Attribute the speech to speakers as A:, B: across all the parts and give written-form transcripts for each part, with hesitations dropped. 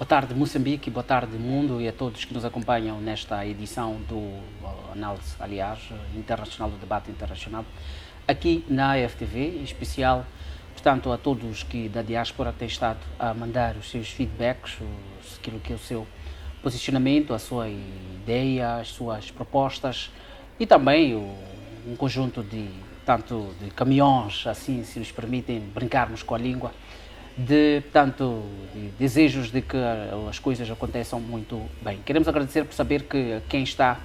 A: Boa tarde, Moçambique, boa tarde, mundo, e a todos que nos acompanham nesta edição do Análise, aliás, Internacional, do Debate Internacional, aqui na AFTV, em especial, portanto, a todos que da diáspora têm estado a mandar os seus feedbacks, aquilo que é o seu posicionamento, a sua ideia, as suas propostas e também um conjunto de, tanto de caminhões, assim, se nos permitem brincarmos com a língua, de desejos de que as coisas aconteçam muito bem. Queremos agradecer por saber que quem está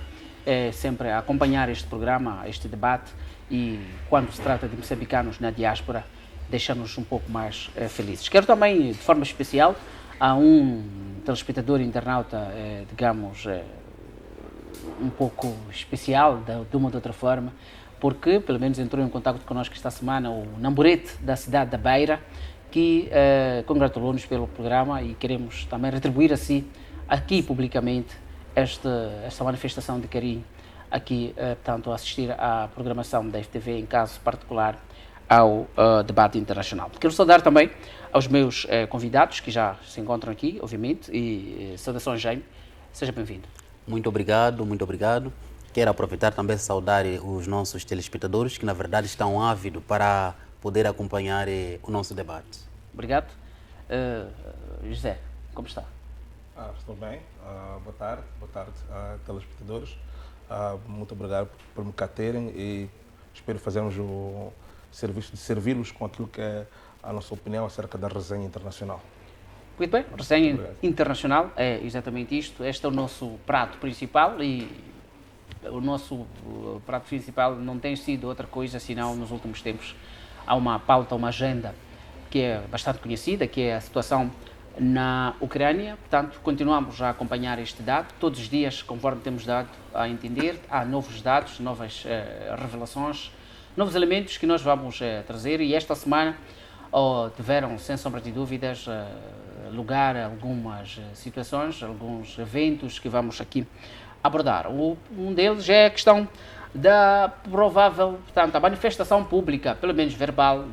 A: sempre a acompanhar este programa, este debate, e quando se trata de moçambicanos na diáspora, deixa-nos um pouco mais felizes. Quero também, de forma especial, a um telespectador internauta, digamos, um pouco especial, de uma ou de outra forma, porque pelo menos entrou em contato connosco esta semana o Namborete da cidade da Beira, que congratulou-nos pelo programa, e queremos também retribuir assim, aqui publicamente, esta manifestação de carinho, aqui, portanto, assistir à programação da FTV, em caso particular, ao debate internacional. Quero saudar também aos meus convidados, que já se encontram aqui, obviamente, e saudações, Jaime, seja bem-vindo.
B: Muito obrigado, muito obrigado. Quero aproveitar também e saudar os nossos telespectadores, que na verdade estão ávidos para poder acompanhar o nosso debate.
A: Obrigado. José, como está?
C: Estou bem. Boa tarde, telespectadores. Muito obrigado por me cá terem e espero fazermos o serviço de servi-los com aquilo que é a nossa opinião acerca da resenha internacional.
A: Muito bem, resenha internacional é exatamente isto. Este é o nosso prato principal, e o nosso prato principal não tem sido outra coisa senão, nos últimos tempos, há uma pauta, uma agenda que é bastante conhecida, que é a situação na Ucrânia. Portanto, continuamos a acompanhar este dado todos os dias, conforme temos dado a entender. Há novos dados, novas revelações, novos elementos que nós vamos trazer, e esta semana tiveram, sem sombra de dúvidas, lugar a algumas situações, alguns eventos que vamos aqui abordar. Um deles é a questão da provável, portanto, a manifestação pública, pelo menos verbal,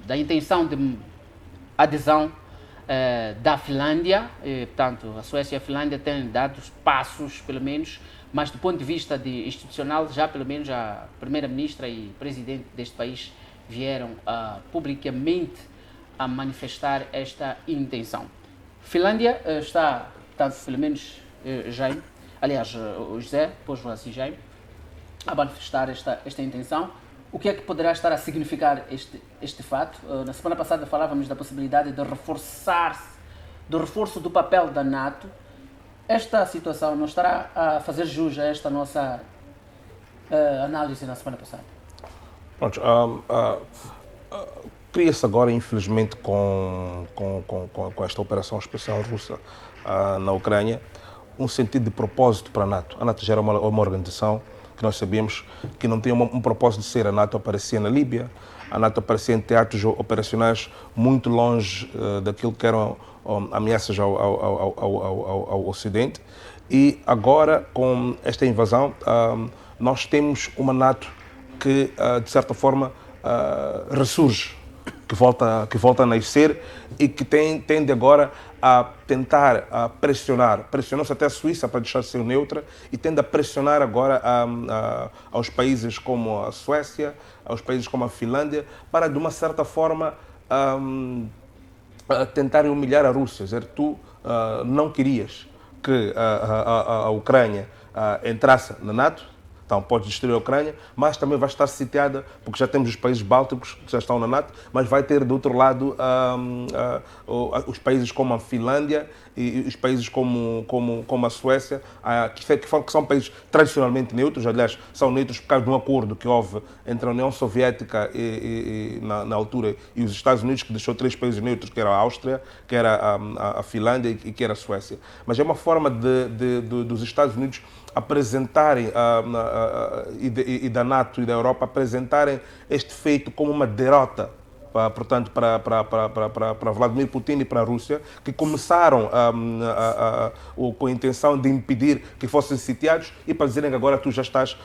A: da intenção de adesão da Finlândia. Portanto, a Suécia e a Finlândia têm dado passos, pelo menos, mas do ponto de vista institucional, já pelo menos a primeira-ministra e presidente deste país vieram publicamente a manifestar esta intenção. Finlândia está, portanto, pelo menos Jaime, aliás, o José, pôs-o assim, Jaime, a manifestar esta intenção. O que é que poderá estar a significar este fato? Na semana passada falávamos da possibilidade de do reforço do papel da NATO. Esta situação não estará a fazer jus a esta nossa análise na semana passada?
C: Pronto, cria-se agora, infelizmente, com esta operação especial russa na Ucrânia, um sentido de propósito para a NATO. A NATO já era uma organização que nós sabíamos que não tinha um propósito de ser. A NATO aparecia na Líbia, a NATO aparecia em teatros operacionais muito longe daquilo que eram ameaças ao Ocidente, e agora, com esta invasão, nós temos uma NATO que, de certa forma, ressurge, que volta a nascer, e que tende agora a tentar pressionar. Pressionou-se até a Suíça para deixar de ser neutra, e tende a pressionar agora aos países como a Suécia, aos países como a Finlândia, para, de uma certa forma, tentarem humilhar a Rússia. Dizer, tu não querias que a Ucrânia entrasse na NATO, então pode destruir a Ucrânia, mas também vai estar sitiada, porque já temos os países bálticos que já estão na NATO, mas vai ter do outro lado os países como a Finlândia e os países como a Suécia, que são países tradicionalmente neutros. Aliás, são neutros por causa de um acordo que houve entre a União Soviética na altura, e os Estados Unidos, que deixou 3 países neutros, que era a Áustria, que era a Finlândia e que era a Suécia. Mas é uma forma dos Estados Unidos apresentarem, e da NATO e da Europa apresentarem este feito como uma derrota, portanto, para Vladimir Putin e para a Rússia, que começaram com a intenção de impedir que fossem sitiados, e para dizerem que agora tu já estás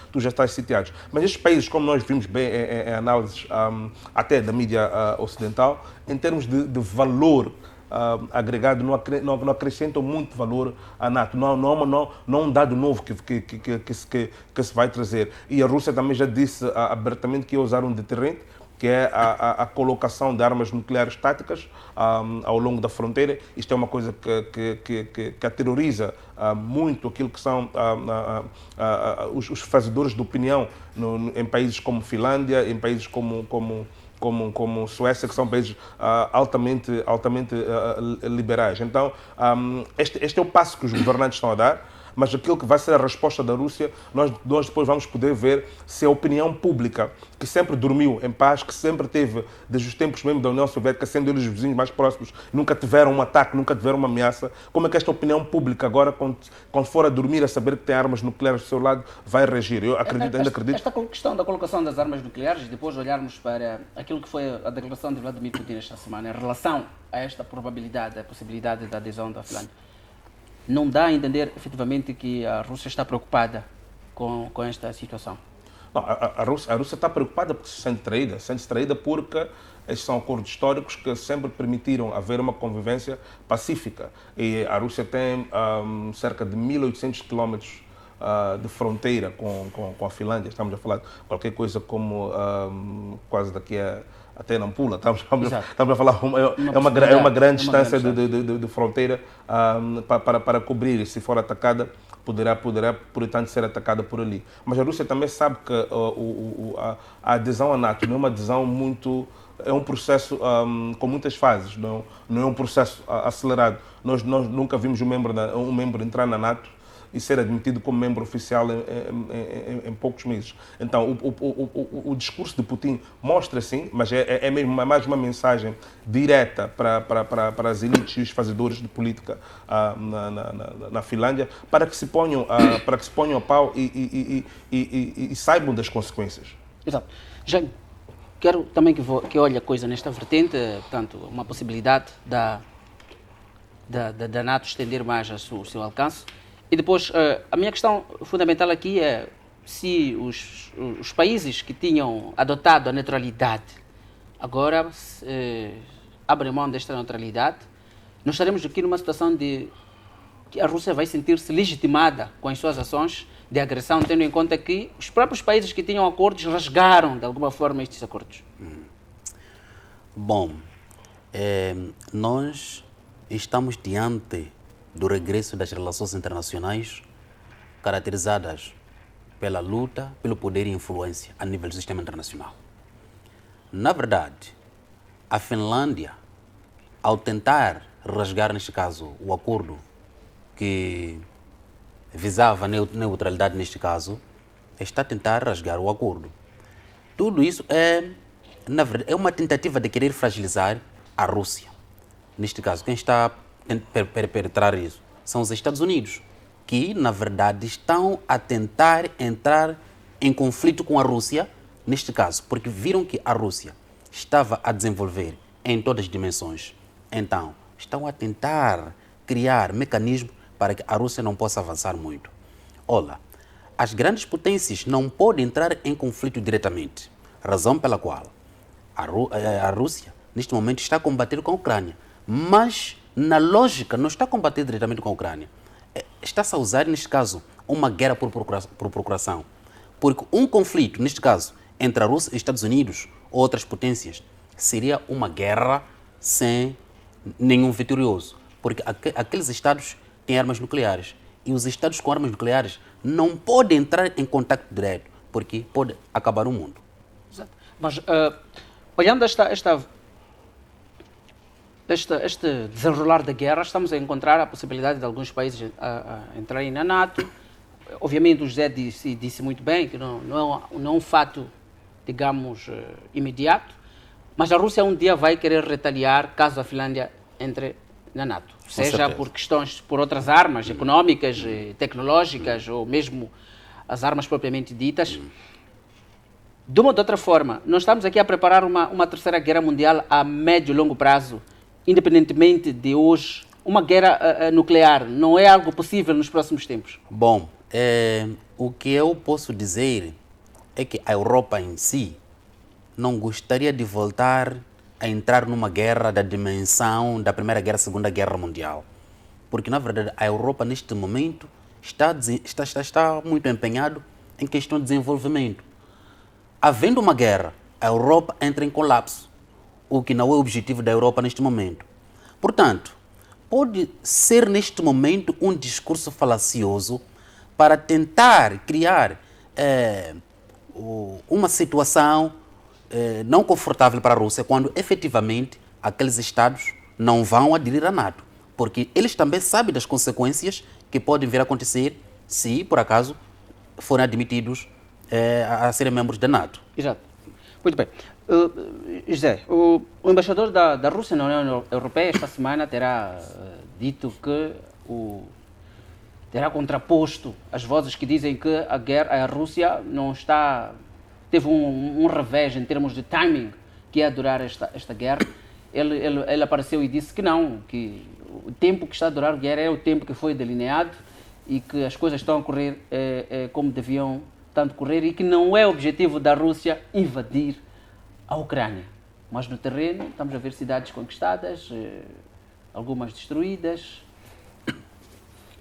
C: sitiados. Mas estes países, como nós vimos bem em análises até da mídia ocidental, em termos de valor agregado, não acrescentam muito valor à NATO. Não um dado novo que se vai trazer. E a Rússia também já disse abertamente que ia usar um deterrente, que é a colocação de armas nucleares táticas ao longo da fronteira. Isto é uma coisa que aterroriza muito aquilo que são os fazedores de opinião em países como Finlândia, em países como Suécia, que são países altamente liberais. Então, este é o passo que os governantes estão a dar, mas aquilo que vai ser a resposta da Rússia, nós depois vamos poder ver se a opinião pública, que sempre dormiu em paz, que sempre teve, desde os tempos mesmo da União Soviética, sendo eles os vizinhos mais próximos, nunca tiveram um ataque, nunca tiveram uma ameaça, como é que esta opinião pública agora, quando for a dormir, a saber que tem armas nucleares do seu lado, vai reagir? Eu ainda acredito.
A: Esta questão da colocação das armas nucleares, depois olharmos para aquilo que foi a declaração de Vladimir Putin esta semana, em relação a esta probabilidade, a possibilidade da adesão da Finlândia, não dá a entender efetivamente que a Rússia está preocupada com esta situação?
C: Não, a Rússia está preocupada porque se sente traída. Sente-se traída porque estes são acordos históricos que sempre permitiram haver uma convivência pacífica. E a Rússia tem cerca de 1.800 quilómetros de fronteira com a Finlândia. Estamos a falar de qualquer coisa como quase daqui até Nampula. Estamos a falar, é uma grande distância de fronteira para cobrir. E se for atacada, poderá, portanto, ser atacada por ali. Mas a Rússia também sabe que a adesão à NATO não é uma adesão muito... É um processo com muitas fases, não é um processo acelerado. Nós nunca vimos um membro entrar na NATO e ser admitido como membro oficial em poucos meses. Então, o discurso de Putin mostra sim, mas é mais uma mensagem direta para as elites e os fazedores de política na Finlândia, para que se ponham a pau e saibam das consequências.
A: Exato. Já quero também que olhe a coisa nesta vertente, portanto, uma possibilidade da NATO estender mais o seu alcance. E depois, a minha questão fundamental aqui é se os países que tinham adotado a neutralidade agora abrem mão desta neutralidade, nós estaremos aqui numa situação de que a Rússia vai sentir-se legitimada com as suas ações de agressão, tendo em conta que os próprios países que tinham acordos rasgaram, de alguma forma, estes acordos.
B: Bom, nós estamos diante do regresso das relações internacionais caracterizadas pela luta pelo poder e influência a nível do sistema internacional. Na verdade, a Finlândia, ao tentar rasgar, neste caso, o acordo que visava a neutralidade, neste caso, está a tentar rasgar o acordo. Tudo isso na verdade, é uma tentativa de querer fragilizar a Rússia. Neste caso, quem está a perpetrar isso são os Estados Unidos, que, na verdade, estão a tentar entrar em conflito com a Rússia, neste caso, porque viram que a Rússia estava a desenvolver em todas as dimensões. Então, estão a tentar criar mecanismos para que a Rússia não possa avançar muito. Olha, as grandes potências não podem entrar em conflito diretamente, razão pela qual a Rússia, neste momento, está a combater com a Ucrânia, mas, na lógica, não está a combater diretamente com a Ucrânia. Está-se a usar, neste caso, uma guerra por procuração. Porque um conflito, neste caso, entre a Rússia e os Estados Unidos ou outras potências, seria uma guerra sem nenhum vitorioso. Porque aqueles estados têm armas nucleares. E os estados com armas nucleares não podem entrar em contato direto, porque pode acabar o mundo.
A: Exato. Mas, olhando este desenrolar da guerra, estamos a encontrar a possibilidade de alguns países entrarem na NATO. Obviamente, o José disse muito bem que não é um fato, digamos, imediato, mas a Rússia um dia vai querer retaliar caso a Finlândia entre na NATO, seja por questões, por outras armas económicas, tecnológicas ou mesmo as armas propriamente ditas. De uma ou de outra forma, nós estamos aqui a preparar uma terceira guerra mundial a médio e longo prazo, independentemente de hoje. Uma guerra nuclear não é algo possível nos próximos tempos?
B: Bom, o que eu posso dizer é que a Europa em si não gostaria de voltar a entrar numa guerra da dimensão da Primeira Guerra, Segunda Guerra Mundial. Porque, na verdade, a Europa, neste momento, está muito empenhado em questão de desenvolvimento. Havendo uma guerra, a Europa entra em colapso, o que não é o objetivo da Europa neste momento. Portanto, pode ser neste momento um discurso falacioso para tentar criar uma situação não confortável para a Rússia, quando efetivamente aqueles Estados não vão aderir à NATO. Porque eles também sabem das consequências que podem vir a acontecer se, por acaso, forem admitidos a serem membros da NATO.
A: Exato. Muito bem. José, o embaixador da Rússia na União Europeia esta semana terá dito que terá contraposto as vozes que dizem que a Rússia não está... teve um revés em termos de timing que ia durar esta guerra. Ele apareceu e disse que não, que o tempo que está a durar a guerra é o tempo que foi delineado e que as coisas estão a correr como deviam tanto correr e que não é o objetivo da Rússia invadir a Ucrânia. Mas no terreno estamos a ver cidades conquistadas, algumas destruídas.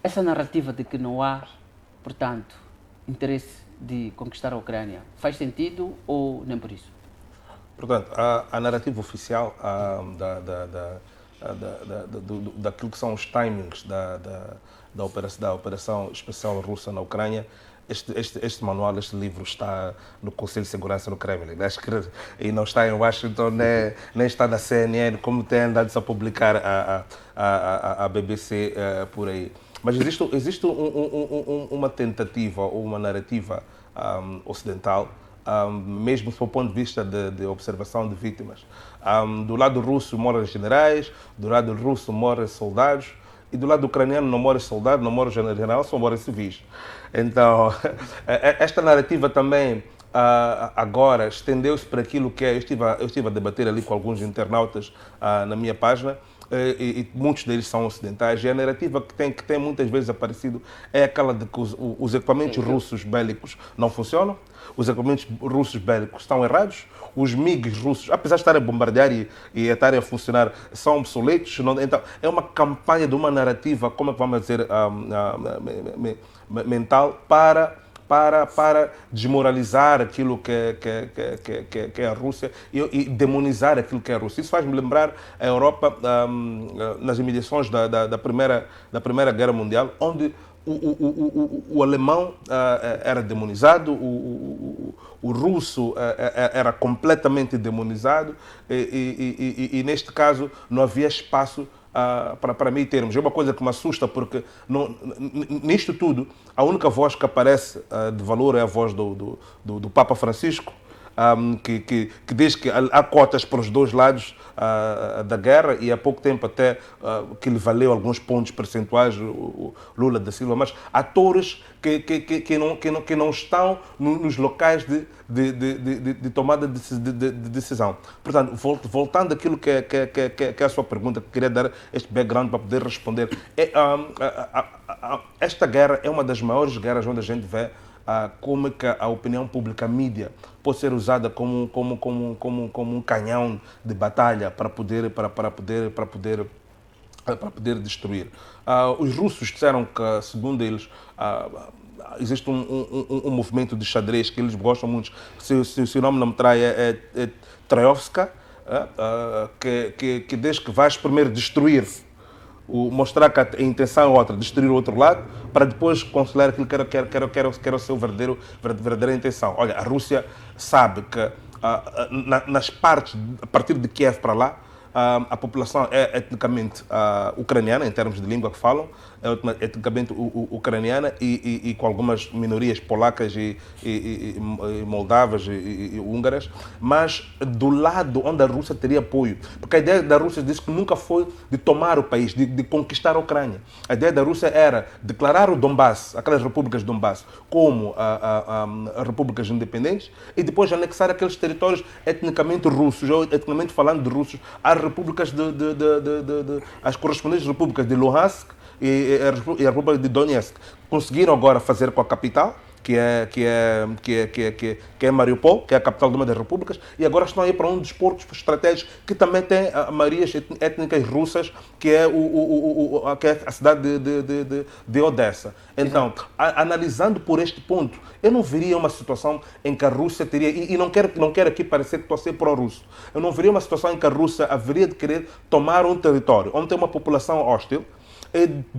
A: Essa narrativa de que não há, portanto, interesse de conquistar a Ucrânia, faz sentido ou nem por isso?
C: Portanto, a narrativa oficial daquilo que são os timings da operação especial russa na Ucrânia, este manual, este livro está no Conselho de Segurança no Kremlin, e não está em Washington, nem está na CNN, como tem andado a publicar a BBC por aí. Mas existe uma tentativa ou uma narrativa ocidental, mesmo do ponto de vista de observação de vítimas. Do lado russo morrem generais, do lado russo morrem soldados, e do lado ucraniano não morre soldado, não morre general, só morrem civis. Então, esta narrativa também agora estendeu-se para aquilo que é... Eu estive a debater ali com alguns internautas na minha página, e muitos deles são ocidentais, e a narrativa que tem muitas vezes aparecido é aquela de que os equipamentos russos bélicos não funcionam, os equipamentos russos bélicos estão errados, os MiGs russos, apesar de estarem a bombardear e estarem a funcionar, são obsoletos. Então, é uma campanha de uma narrativa, como é que vamos dizer, mental, para desmoralizar aquilo que é a Rússia e demonizar aquilo que é a Rússia. Isso faz-me lembrar a Europa nas imediações da Primeira Guerra Mundial, onde o alemão era demonizado, o russo era completamente demonizado e neste caso não havia espaço para meio termos. É uma coisa que me assusta, porque nisto tudo a única voz que aparece de valor é a voz do Papa Francisco, que diz que há cotas para os dois lados da guerra, e há pouco tempo até que lhe valeu alguns pontos percentuais o Lula da Silva, mas atores que não estão nos locais de tomada de decisão. Portanto, voltando àquilo que é a sua pergunta, que queria dar este background para poder responder. Esta guerra é uma das maiores guerras onde a gente vê como que a opinião pública, a mídia, pode ser usada como um canhão de batalha para poder destruir. Os russos disseram que, segundo eles, existe um movimento de xadrez que eles gostam muito. Se o nome não me trai, é Troiovska, que diz que vais primeiro destruir, mostrar que a intenção é outra, destruir o outro lado, para depois considerar aquilo que era o seu verdadeira intenção. Olha, a Rússia sabe que nas partes, a partir de Kiev para lá, a população é etnicamente ucraniana, em termos de língua que falam, é etnicamente ucraniana e com algumas minorias polacas e moldavas e húngaras, mas do lado onde a Rússia teria apoio. Porque a ideia da Rússia disse que nunca foi de tomar o país, de conquistar a Ucrânia. A ideia da Rússia era declarar o Donbass, aquelas repúblicas de Donbass, como repúblicas independentes, e depois anexar aqueles territórios etnicamente russos, ou etnicamente falando de russos, às repúblicas as correspondentes repúblicas de Luhansk e a República de Donetsk. Conseguiram agora fazer com a capital, que é Mariupol, que é a capital de uma das repúblicas, e agora estão a ir para um dos portos estratégicos que também tem maiorias étnicas russas, que é, que é a cidade de Odessa. Então, analisando por este ponto, eu não veria uma situação em que a Rússia teria, e não quero aqui parecer que estou a ser pró-russo, eu não veria uma situação em que a Rússia haveria de querer tomar um território onde tem uma população hostil,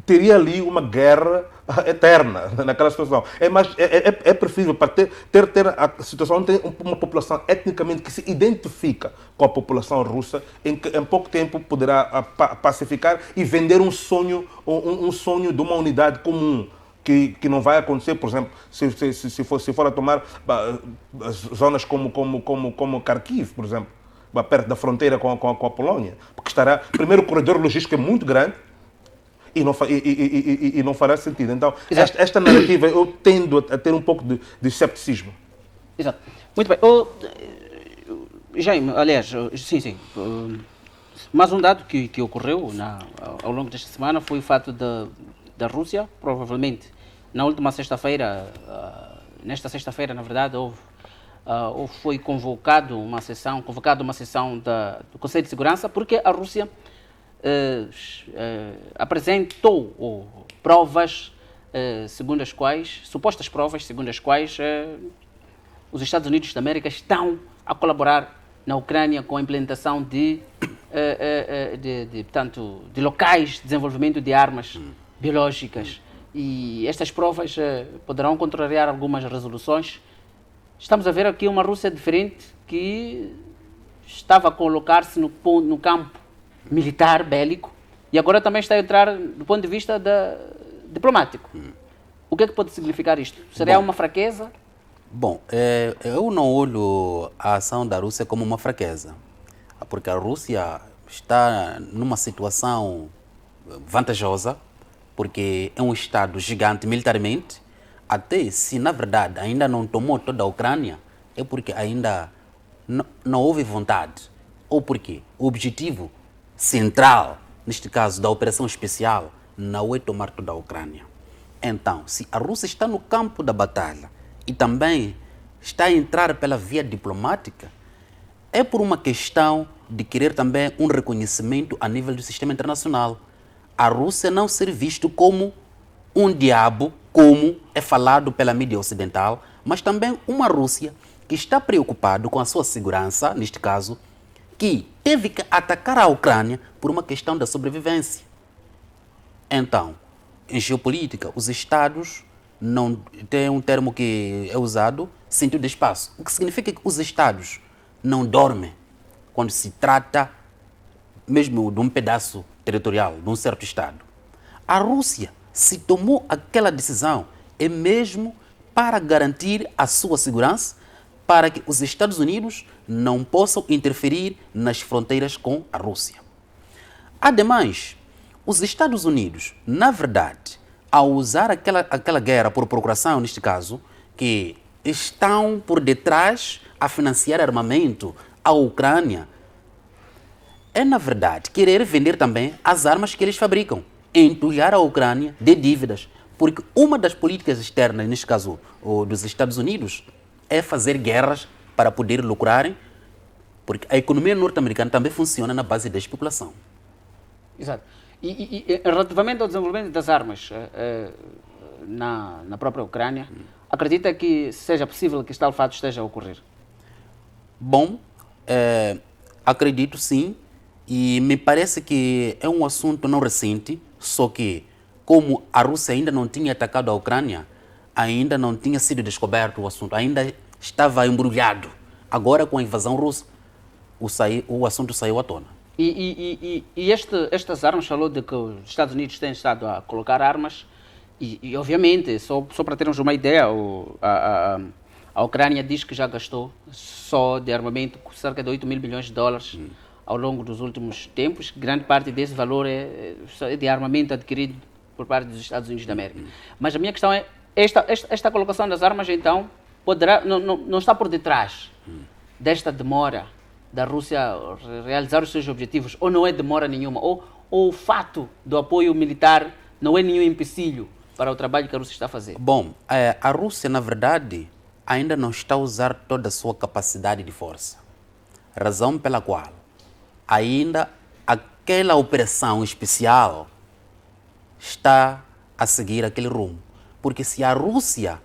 C: teria ali uma guerra eterna naquela situação. É preferível para ter a situação onde tem uma população etnicamente que se identifica com a população russa, em que em pouco tempo poderá pacificar e vender um sonho de uma unidade comum. Que não vai acontecer, por exemplo, se for a tomar zonas como Kharkiv, por exemplo, perto da fronteira com a Polônia, porque estará, primeiro, o corredor logístico é muito grande, e não fará sentido. Então, esta narrativa, eu tendo a ter um pouco de escepticismo.
A: Exato. Muito bem. Jaime, aliás, sim. Mais um dado que ocorreu ao longo desta semana foi o fato da Rússia, provavelmente, na última sexta-feira, nesta sexta-feira, na verdade, foi convocada uma sessão do Conselho de Segurança, porque a Rússia apresentou provas supostas provas segundo as quais os Estados Unidos da América estão a colaborar na Ucrânia com a implementação de locais de desenvolvimento de armas biológicas. E estas provas poderão contrariar algumas resoluções. Estamos a ver aqui uma Rússia diferente que estava a colocar-se no campo militar, bélico, e agora também está a entrar do ponto de vista diplomático. O que é que pode significar isto? Seria uma fraqueza?
B: Bom, eu não olho a ação da Rússia como uma fraqueza, porque a Rússia está numa situação vantajosa, porque é um Estado gigante militarmente, até se na verdade ainda não tomou toda a Ucrânia, é porque ainda não houve vontade, ou porque o objetivo central, neste caso da operação especial, não é tomar toda a Ucrânia. Então, se a Rússia está no campo da batalha e também está a entrar pela via diplomática, é por uma questão de querer também um reconhecimento a nível do sistema internacional. A Rússia não ser visto como um diabo, como é falado pela mídia ocidental, mas também uma Rússia que está preocupada com a sua segurança, neste caso, que teve que atacar a Ucrânia por uma questão da sobrevivência. Então, em geopolítica, os Estados não tem um termo que é usado, sentido de espaço. O que significa que os Estados não dormem quando se trata mesmo de um pedaço territorial, de um certo Estado. A Rússia, se tomou aquela decisão, é mesmo para garantir a sua segurança, para que os Estados Unidos não possam interferir nas fronteiras com a Rússia. Ademais, os Estados Unidos, na verdade, ao usar aquela guerra por procuração, neste caso, que estão por detrás a financiar armamento à Ucrânia, é, na verdade, querer vender também as armas que eles fabricam, entulhar a Ucrânia de dívidas, porque uma das políticas externas, neste caso, dos Estados Unidos, é fazer guerras para poder lucrarem, porque a economia norte-americana também funciona na base da especulação.
A: Exato. E relativamente ao desenvolvimento das armas na própria Ucrânia, acredita que seja possível que tal fato esteja a ocorrer?
B: Bom, acredito sim, e me parece que é um assunto não recente, só que como a Rússia ainda não tinha atacado a Ucrânia, ainda não tinha sido descoberto o assunto, ainda estava embrulhado. Agora, com a invasão russa, o assunto saiu à tona.
A: E estas armas, falou de que os Estados Unidos têm estado a colocar armas, e obviamente, só para termos uma ideia, a Ucrânia diz que já gastou só de armamento cerca de 8 mil bilhões de dólares ao longo dos últimos tempos. Grande parte desse valor é de armamento adquirido por parte dos Estados Unidos da América. Mas a minha questão é, esta colocação das armas, então, não está por detrás desta demora da Rússia realizar os seus objetivos, ou não é demora nenhuma, ou o fato do apoio militar não é nenhum empecilho para o trabalho que a Rússia está a fazer?
B: Bom, a Rússia, na verdade, ainda não está a usar toda a sua capacidade de força. Razão pela qual ainda aquela operação especial está a seguir aquele rumo. Porque se a Rússia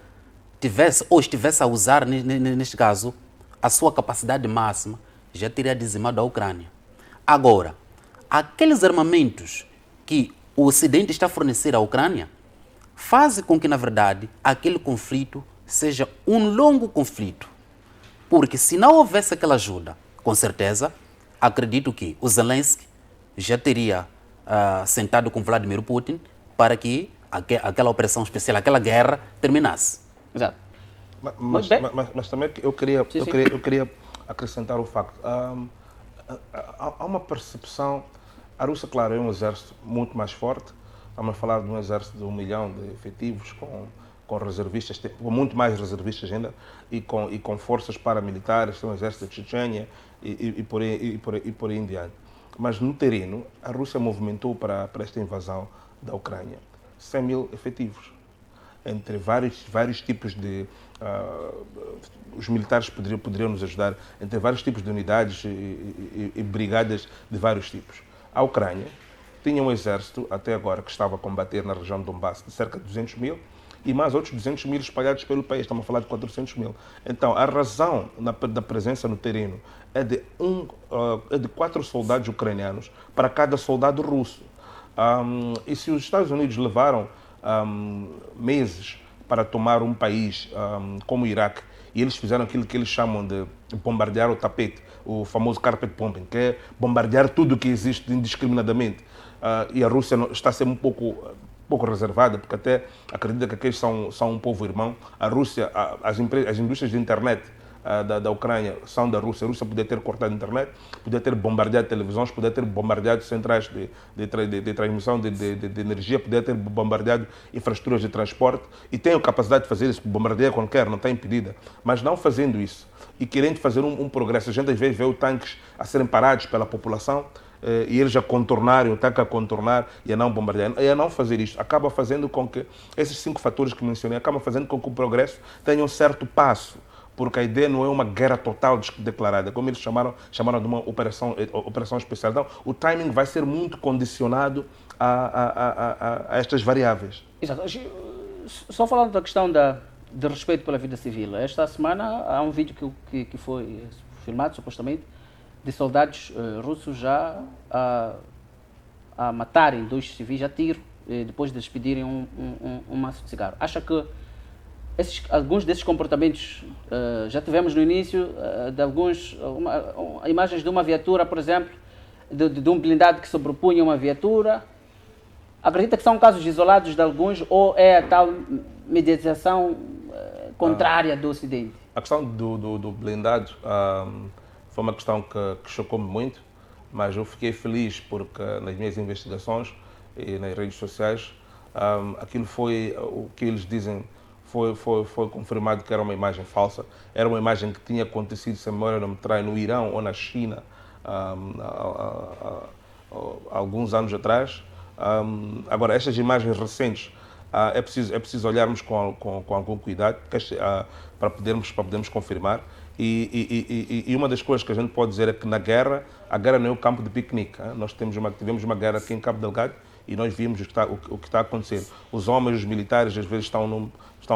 B: tivesse ou estivesse a usar, neste caso, a sua capacidade máxima, já teria dizimado a Ucrânia. Agora, aqueles armamentos que o Ocidente está a fornecer à Ucrânia fazem com que, na verdade, aquele conflito seja um longo conflito. Porque se não houvesse aquela ajuda, com certeza, acredito que o Zelensky já teria sentado com Vladimir Putin para que aquela operação especial, aquela guerra, terminasse.
A: Exato.
C: Mas também eu queria acrescentar o facto. Há uma percepção. A Rússia, claro, é um exército muito mais forte. Estamos a falar de um exército de 1 milhão de efetivos, com reservistas, com muito mais reservistas ainda, e com forças paramilitares, tem um exército de Chechênia e por aí em diante. Mas no terreno, a Rússia movimentou para esta invasão da Ucrânia 100 mil efetivos, entre vários tipos de... os militares poderiam nos ajudar, entre vários tipos de unidades e brigadas de vários tipos. A Ucrânia tinha um exército, até agora, que estava a combater na região de Donbass, de cerca de 200 mil, e mais outros 200 mil espalhados pelo país. Estamos a falar de 400 mil. Então, a razão da presença no terreno é de 4 soldados ucranianos para cada soldado russo. E se os Estados Unidos levaram meses para tomar um país como o Iraque, e eles fizeram aquilo que eles chamam de bombardear o tapete, o famoso carpet bombing, que é bombardear tudo o que existe indiscriminadamente. E a Rússia está a ser um pouco reservada, porque até acredita que aqueles são um povo irmão. A Rússia, as indústrias de internet da Ucrânia são da Rússia. A Rússia podia ter cortado a internet, podia ter bombardeado televisões, podia ter bombardeado centrais de transmissão de energia, podia ter bombardeado infraestruturas de transporte, e tem a capacidade de fazer isso, bombardear qualquer, não está impedida. Mas não fazendo isso e querendo fazer um progresso, a gente às vezes vê os tanques a serem parados pela população, e eles a contornarem, o tanque a contornar e a não bombardear. E a não fazer isto acaba fazendo com que esses 5 fatores que mencionei acabam fazendo com que o progresso tenha um certo passo, porque a ideia não é uma guerra total declarada, como eles chamaram de uma operação especial. Então, o timing vai ser muito condicionado a estas variáveis.
A: Exato. Só falando da questão de respeito pela vida civil, esta semana há um vídeo que foi filmado, supostamente, de soldados russos já a matarem 2 civis a tiro, depois de despedirem um maço de cigarro. Acha que alguns desses comportamentos já tivemos no início, imagens de uma viatura, por exemplo, de um blindado que sobrepunha uma viatura? Acredita que são casos isolados de alguns, ou é a tal mediatização contrária do Ocidente?
C: A questão do blindado foi uma questão que chocou-me muito, mas eu fiquei feliz porque nas minhas investigações e nas redes sociais, aquilo foi o que eles dizem, foi confirmado que era uma imagem falsa. Era uma imagem que tinha acontecido, se a memória não me trai, no Irão ou na China, há alguns anos atrás. Agora, estas imagens recentes, é preciso olharmos com algum cuidado para podermos confirmar. E uma das coisas que a gente pode dizer é que a guerra não é um campo de piquenique. Nós tivemos uma guerra aqui em Cabo Delgado e nós vimos o que está a acontecer. Os homens, os militares, às vezes estão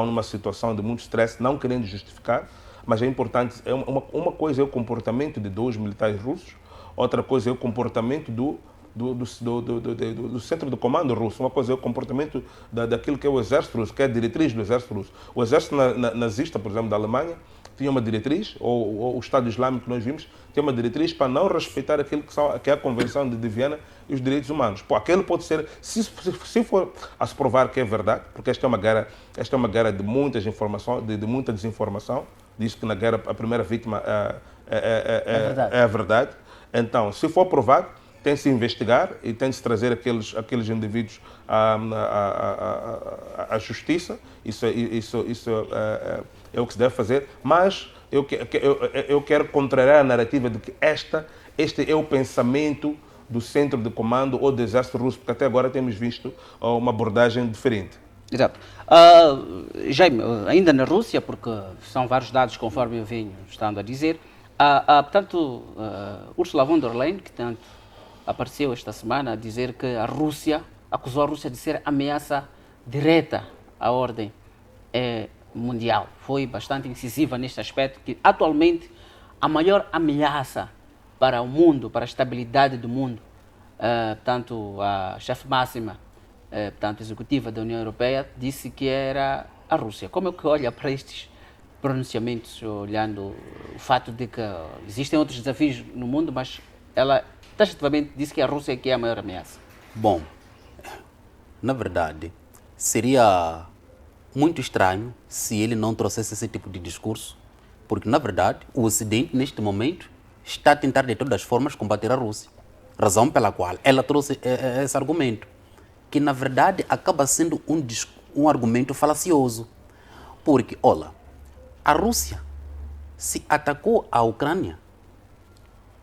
C: numa situação de muito stress, não querendo justificar, mas é importante. Uma coisa é o comportamento de 2 militares russos, outra coisa é o comportamento do centro de comando russo. Uma coisa é o comportamento daquilo que é o exército russo, que é a diretriz do exército russo. O exército nazista, por exemplo, da Alemanha, tinha uma diretriz, ou o Estado Islâmico que nós vimos, tem uma diretriz para não respeitar aquilo que é a Convenção de Viena e os direitos humanos. Aquele pode ser, se for a se provar que é verdade, porque esta é uma guerra de muitas informações, de muita desinformação, diz que na guerra a primeira vítima é a verdade. Então, se for provado, tem de se investigar e tem de se trazer aqueles indivíduos à justiça. Isso é o que se deve fazer. Mas eu quero contrariar a narrativa de que este é o pensamento do centro de comando ou do exército russo, porque até agora temos visto uma abordagem diferente.
A: Exato. Jaime, ainda na Rússia, porque são vários dados conforme eu venho estando a dizer, portanto, Ursula von der Leyen, que tanto apareceu esta semana a dizer que a Rússia, acusou a Rússia de ser ameaça direta à ordem mundial. Foi bastante incisiva neste aspecto, que atualmente a maior ameaça para o mundo, para a estabilidade do mundo, portanto, a chefe máxima, portanto, executiva da União Europeia, disse que era a Rússia. Como é que olha para estes pronunciamentos, olhando o fato de que existem outros desafios no mundo, mas ela taxativamente disse que a Rússia é que é a maior ameaça?
B: Bom, na verdade, seria muito estranho se ele não trouxesse esse tipo de discurso, porque, na verdade, o Ocidente, neste momento, está a tentar de todas as formas combater a Rússia. Razão pela qual ela trouxe esse argumento, que, na verdade, acaba sendo um argumento falacioso. Porque, olha, a Rússia se atacou a Ucrânia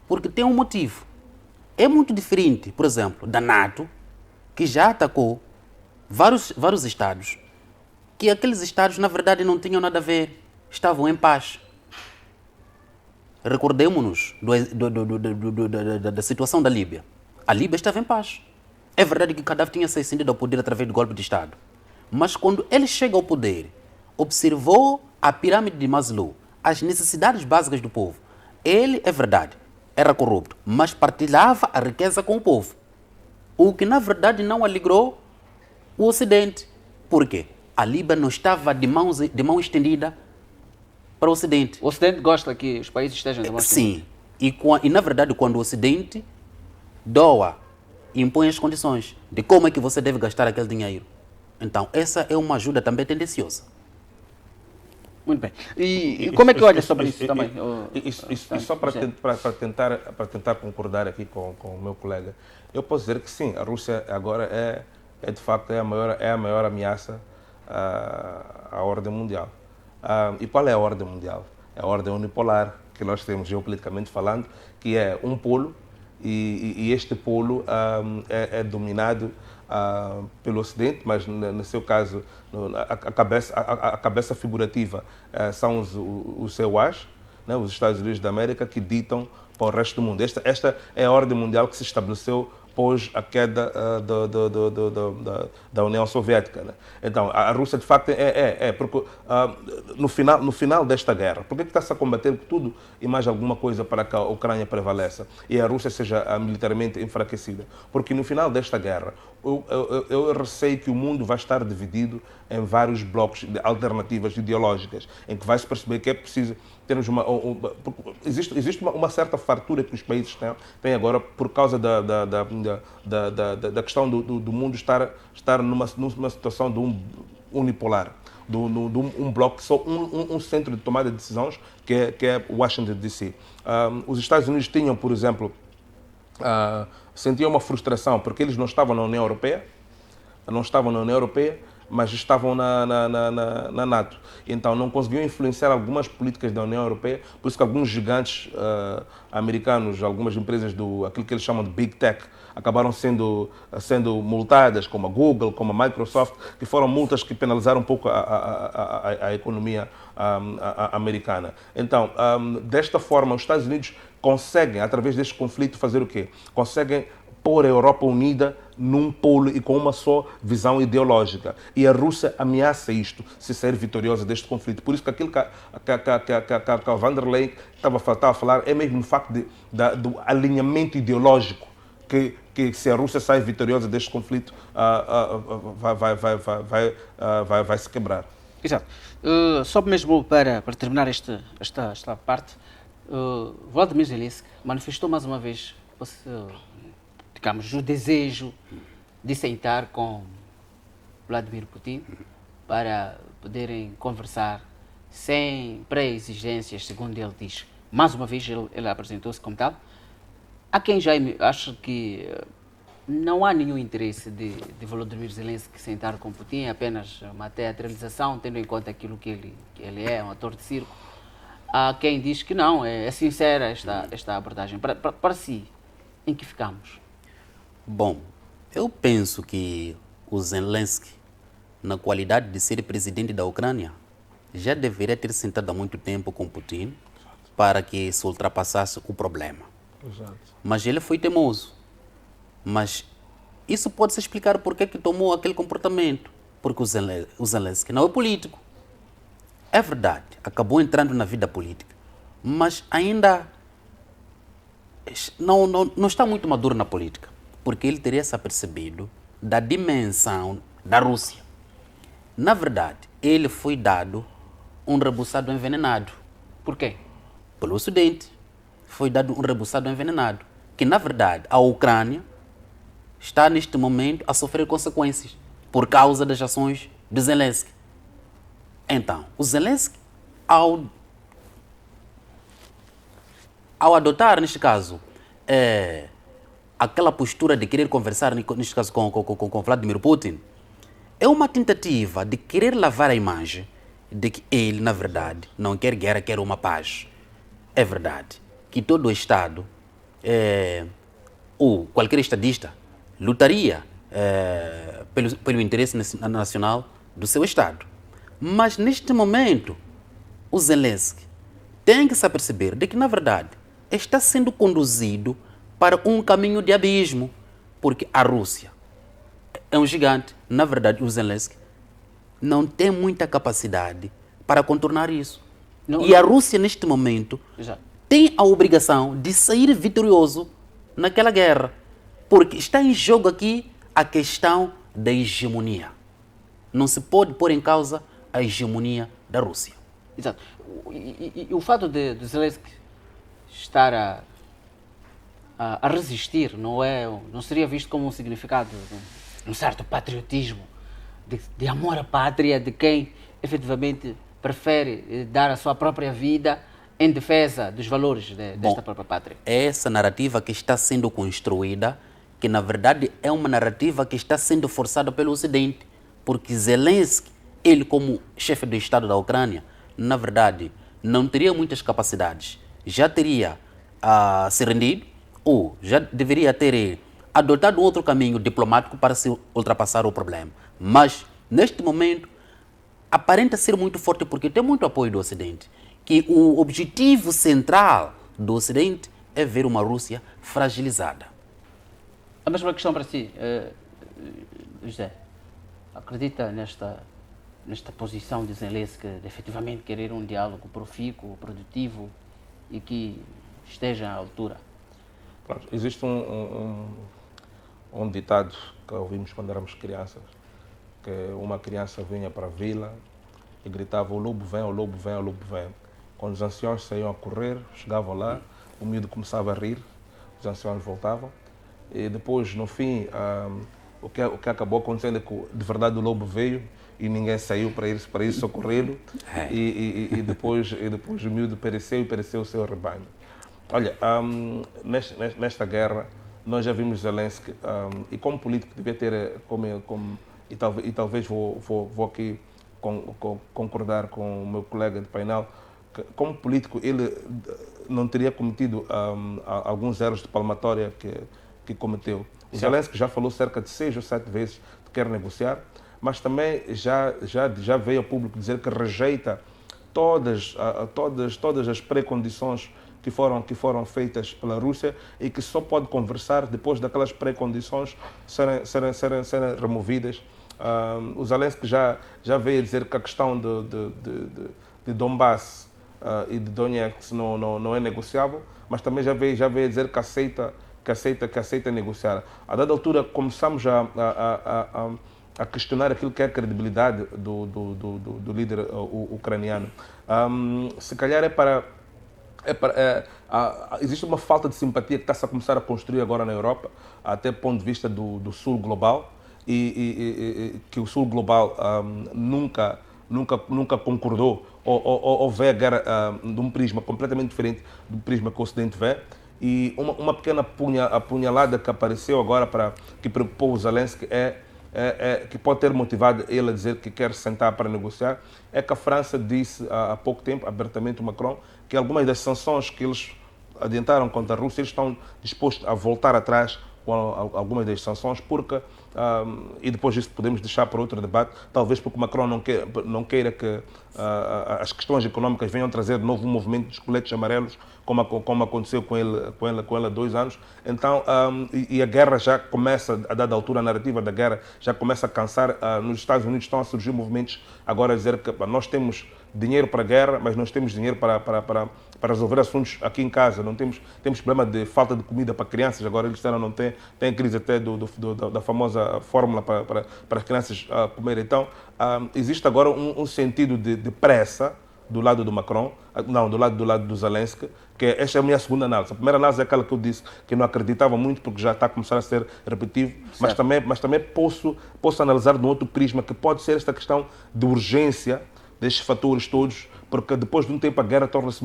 B: porque tem um motivo. É muito diferente, por exemplo, da NATO, que já atacou vários estados, que aqueles estados, na verdade, não tinham nada a ver, estavam em paz. Recordemos-nos da situação da Líbia. A Líbia estava em paz. É verdade que Gaddafi tinha se ascendido ao poder através do golpe de Estado. Mas quando ele chega ao poder, observou a pirâmide de Maslow, as necessidades básicas do povo. Ele, é verdade, era corrupto, mas partilhava a riqueza com o povo. O que, na verdade, não alegrou o Ocidente. Por quê? A Líbia não estava de mão estendida para o Ocidente.
A: O Ocidente gosta que os países estejam de mão estendida?
B: Sim. E, na verdade, quando o Ocidente doa, impõe as condições de como é que você deve gastar aquele dinheiro. Então, essa é uma ajuda também tendenciosa.
A: Muito bem. E como é que olha sobre isso também?
C: E só para tentar concordar aqui com o meu colega, eu posso dizer que sim, a Rússia agora de facto a maior ameaça à ordem mundial. E qual é a ordem mundial? É a ordem unipolar que nós temos geopoliticamente falando, que é um polo, e este polo é dominado pelo Ocidente, mas no seu caso a cabeça figurativa são os CEUAs, né, os Estados Unidos da América, que ditam para o resto do mundo. Esta é a ordem mundial que se estabeleceu pós a queda da União Soviética. Né? Então, a Rússia, de facto, porque no final desta guerra, por que está-se a combater tudo e mais alguma coisa para que a Ucrânia prevaleça e a Rússia seja militarmente enfraquecida? Porque no final desta guerra, eu receio que o mundo vai estar dividido em vários blocos de alternativas ideológicas, em que vai se perceber que é preciso termos existe uma certa fartura que os países têm agora por causa da questão do mundo estar numa situação de unipolar, de um bloco, só um centro de tomada de decisões, que é Washington, D.C. Os Estados Unidos tinham, por exemplo, sentiam uma frustração porque eles não estavam na União Europeia, mas estavam na NATO. Então não conseguiam influenciar algumas políticas da União Europeia, por isso que alguns gigantes americanos, algumas empresas aquilo que eles chamam de Big Tech, acabaram sendo multadas, como a Google, como a Microsoft, que foram multas que penalizaram um pouco a economia americana. Então, desta forma, os Estados Unidos conseguem, através deste conflito, fazer o quê? Conseguem pôr a Europa unida num polo e com uma só visão ideológica. E a Rússia ameaça isto, se sair vitoriosa deste conflito. Por isso que aquilo que a Van der Leyen estava a falar é mesmo o facto do alinhamento ideológico, que se a Rússia sai vitoriosa deste conflito, vai se quebrar.
A: Exato. Só mesmo para terminar esta parte, Volodymyr Zelensky manifestou mais uma vez digamos, o desejo de sentar com Vladimir Putin para poderem conversar sem pré-exigências, segundo ele diz. Mais uma vez ele apresentou-se como tal. Há quem já acha que não há nenhum interesse de Volodymyr Zelensky sentar com Putin, é apenas uma teatralização, tendo em conta aquilo que ele é, um ator de circo. Há quem diz que não, é sincera esta abordagem. Para si, em que ficamos?
B: Bom, eu penso que o Zelensky na qualidade de ser presidente da Ucrânia, já deveria ter sentado há muito tempo com Putin para que se ultrapassasse o problema.
C: Exato.
B: Mas ele foi teimoso. Mas isso pode se explicar por que tomou aquele comportamento. Porque o Zelensky não é político. É verdade, acabou entrando na vida política, mas ainda não está muito maduro na política, porque ele teria se apercebido da dimensão da Rússia. Na verdade, ele foi dado um rebuçado envenenado.
A: Por quê?
B: Pelo Ocidente. Foi dado um rebuçado envenenado. Que, na verdade, a Ucrânia está, neste momento, a sofrer consequências por causa das ações de Zelensky. Então, o Zelensky, ao adotar, neste caso, aquela postura de querer conversar, neste caso, com Vladimir Putin, é uma tentativa de querer lavar a imagem de que ele, na verdade, não quer guerra, quer uma paz. É verdade que todo o Estado, ou qualquer estadista, lutaria pelo interesse nacional do seu Estado. Mas, neste momento, o Zelensky tem que se aperceber de que, na verdade, está sendo conduzido para um caminho de abismo, porque a Rússia é um gigante. Na verdade, o Zelensky não tem muita capacidade para contornar isso. A Rússia, neste momento, tem a obrigação de sair vitorioso naquela guerra, porque está em jogo aqui a questão da hegemonia. Não se pode pôr em causa a hegemonia da Rússia.
A: Exato. E o fato de Zelensky estar a resistir não seria visto como um significado de um certo patriotismo, de amor à pátria, de quem efetivamente prefere dar a sua própria vida em defesa dos valores desta própria pátria?
B: É essa narrativa que está sendo construída, que na verdade é uma narrativa que está sendo forçada pelo Ocidente, porque Zelensky, ele como chefe do Estado da Ucrânia, na verdade, não teria muitas capacidades. Já teria se rendido ou já deveria ter adotado outro caminho diplomático para se ultrapassar o problema. Mas, neste momento, aparenta ser muito forte porque tem muito apoio do Ocidente. Que o objetivo central do Ocidente é ver uma Rússia fragilizada.
A: A mesma questão para si, José. Acredita nesta posição de Zelensky de efetivamente querer um diálogo profícuo, produtivo e que esteja à altura?
C: Pronto, existe um ditado que ouvimos quando éramos crianças, que uma criança vinha para a vila e gritava: o lobo vem, o lobo vem, o lobo vem. Quando os anciãos saíam a correr, chegavam lá, o miúdo começava a rir, os anciãos voltavam e depois, no fim, o que acabou acontecendo é que de verdade o lobo veio e ninguém saiu para ir socorrê-lo e depois o miúdo pereceu e pereceu o seu rebanho. Olha, nesta guerra nós já vimos Zelensky e como político devia ter, e talvez vou aqui concordar com o meu colega de painel, que como político ele não teria cometido alguns erros de palmatória que cometeu. O Zelensky já falou cerca de 6 ou 7 vezes que quer negociar, mas também já veio ao público dizer que rejeita todas as precondições que foram feitas pela Rússia e que só pode conversar depois daquelas precondições serem removidas. O Zelensky já veio dizer que a questão de Donbass e de Donetsk não é negociável, mas também já veio dizer que aceita negociar. A dada altura começamos a questionar aquilo que é a credibilidade do líder ucraniano. Se calhar existe uma falta de simpatia que está-se a começar a construir agora na Europa, até do ponto de vista do Sul global, e que o Sul global nunca concordou ou vê a guerra de um prisma completamente diferente do prisma que o Ocidente vê. E uma pequena apunhalada que apareceu agora que preocupou o Zelensky que pode ter motivado ele a dizer que quer sentar para negociar, é que a França disse há pouco tempo, abertamente, o Macron, que algumas das sanções que eles adiantaram contra a Rússia, eles estão dispostos a voltar atrás algumas das sanções, porque, e depois disso podemos deixar para outro debate, talvez porque Macron não queira que as questões econômicas venham trazer de novo um movimento dos coletes amarelos, como aconteceu com ele há 2 anos. Então, e a guerra já começa, a dada altura, a narrativa da guerra já começa a cansar. Nos Estados Unidos estão a surgir movimentos agora a dizer que nós temos dinheiro para a guerra, mas nós temos dinheiro para resolver assuntos aqui em casa. Não temos problema de falta de comida para crianças. Agora eles disseram não tem crise até da famosa fórmula para as crianças comerem. Então, existe agora um sentido de pressa do lado do Macron, não, do lado do Zelensky, que esta é a minha segunda análise. A primeira análise é aquela que eu disse, que não acreditava muito, porque já está a começar a ser repetitivo, mas também posso analisar de um outro prisma, que pode ser esta questão de urgência destes fatores todos, porque depois de um tempo a guerra torna-se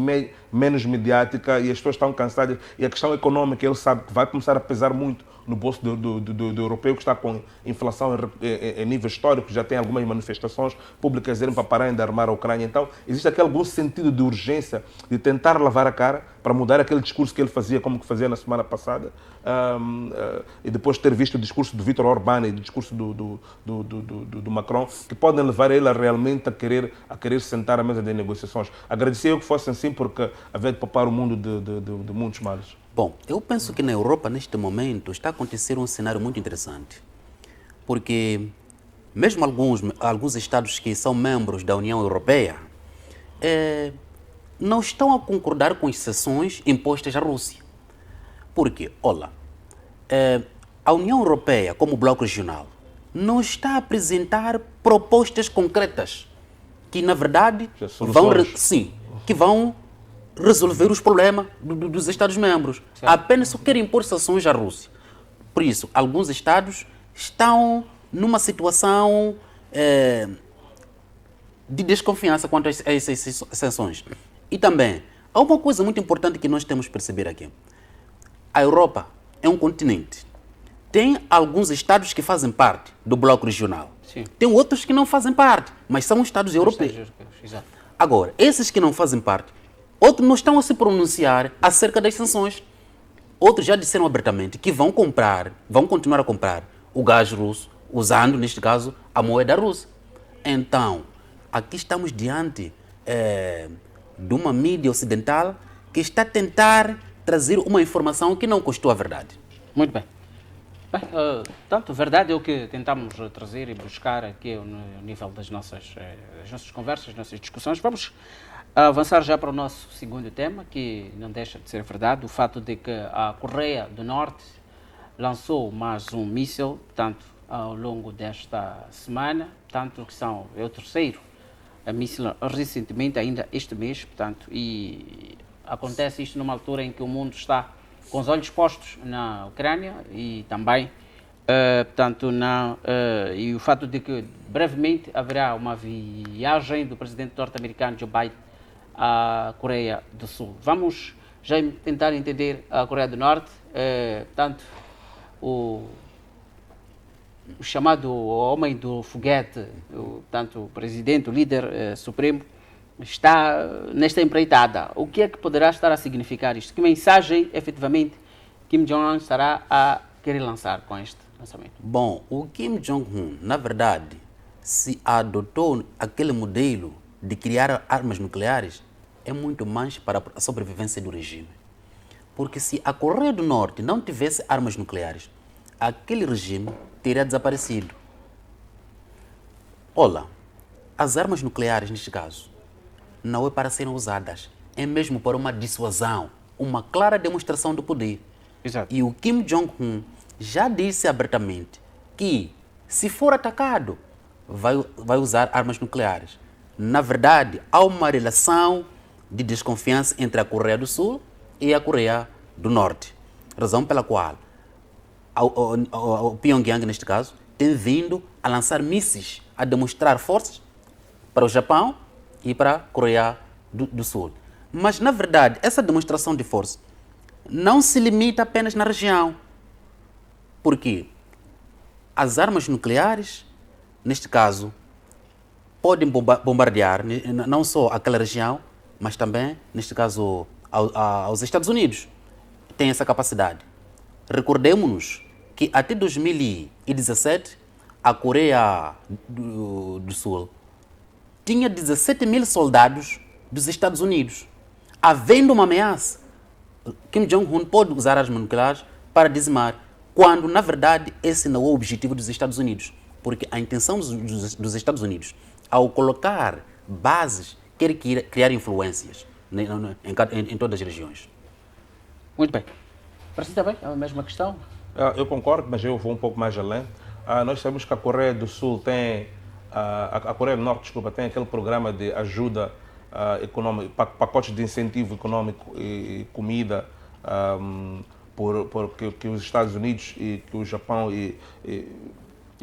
C: menos mediática e as pessoas estão cansadas, e a questão econômica, ele sabe que vai começar a pesar muito no bolso do europeu, que está com inflação em níveis históricos, já tem algumas manifestações públicas dizendo para pararem de armar a Ucrânia. Então, existe aquele algum sentido de urgência de tentar lavar a cara para mudar aquele discurso que ele fazia, como que fazia na semana passada, e depois de ter visto o discurso do Vítor Orbán e o discurso do Macron, que podem levar ele realmente a querer sentar à mesa de negociações. Agradecia eu que fosse assim, porque havia de poupar o mundo de muitos males.
B: Bom, eu penso que na Europa, neste momento, está a acontecer um cenário muito interessante. Porque mesmo alguns Estados que são membros da União Europeia não estão a concordar com as sanções impostas à Rússia. Porque, olha, a União Europeia, como bloco regional, não está a apresentar propostas concretas que, na verdade, vão resolver os problemas dos Estados-membros. Apenas só querem impor sanções à Rússia. Por isso, alguns Estados estão numa situação de desconfiança quanto a essas sanções. E também, há uma coisa muito importante que nós temos que perceber aqui. A Europa é um continente. Tem alguns Estados que fazem parte do bloco regional.
A: Sim.
B: Tem outros que não fazem parte, mas são Estados europeus.
A: Exato.
B: Agora, esses que não fazem parte, outros não estão a se pronunciar acerca das sanções. Outros já disseram abertamente que vão continuar a comprar o gás russo, usando, neste caso, a moeda russa. Então, aqui estamos diante de uma mídia ocidental que está a tentar trazer uma informação que não custou a verdade.
A: Muito bem. Bem, tanto verdade é o que tentamos trazer e buscar aqui no nível das nossas conversas, das nossas discussões. Vamos avançar já para o nosso segundo tema, que não deixa de ser verdade, o fato de que a Coreia do Norte lançou mais um míssil, tanto ao longo desta semana, tanto que é o terceiro míssil recentemente, ainda este mês, portanto, e acontece isto numa altura em que o mundo está com os olhos postos na Ucrânia e também, e o fato de que brevemente haverá uma viagem do presidente norte-americano Joe Biden à Coreia do Sul. Vamos já tentar entender a Coreia do Norte, o chamado homem do foguete, o presidente, o líder supremo, está nesta empreitada. O que é que poderá estar a significar isto? Que mensagem, efetivamente, Kim Jong-un estará a querer lançar com este lançamento?
B: Bom, o Kim Jong-un, na verdade, se adotou aquele modelo de criar armas nucleares, é muito mais para a sobrevivência do regime. Porque se a Coreia do Norte não tivesse armas nucleares, aquele regime teria desaparecido. Olha, as armas nucleares, neste caso, não é para serem usadas, é mesmo para uma dissuasão, uma clara demonstração do poder.
A: Exato.
B: E o Kim Jong-un já disse abertamente que, se for atacado, vai usar armas nucleares. Na verdade, há uma relação de desconfiança entre a Coreia do Sul e a Coreia do Norte. Razão pela qual o Pyongyang, neste caso, tem vindo a lançar mísseis, a demonstrar forças para o Japão e para a Coreia do Sul. Mas, na verdade, essa demonstração de força não se limita apenas na região. Porque as armas nucleares, neste caso, podem bombardear não só aquela região, mas também, neste caso, aos Estados Unidos. Tem essa capacidade. Recordemos-nos que até 2017 a Coreia do Sul tinha 17 mil soldados dos Estados Unidos. Havendo uma ameaça, Kim Jong-un pode usar armas nucleares para dizimar, quando, na verdade, esse não é o objetivo dos Estados Unidos. Porque a intenção dos Estados Unidos, ao colocar bases, quer criar influências em todas as regiões.
A: Muito bem. Para si também, é a mesma questão?
C: Eu concordo, mas eu vou um pouco mais além. Nós sabemos que a Coreia do Sul tem, a Coreia do Norte, desculpa, tem aquele programa de ajuda econômica, pacotes de incentivo econômico e comida que os Estados Unidos e que o Japão e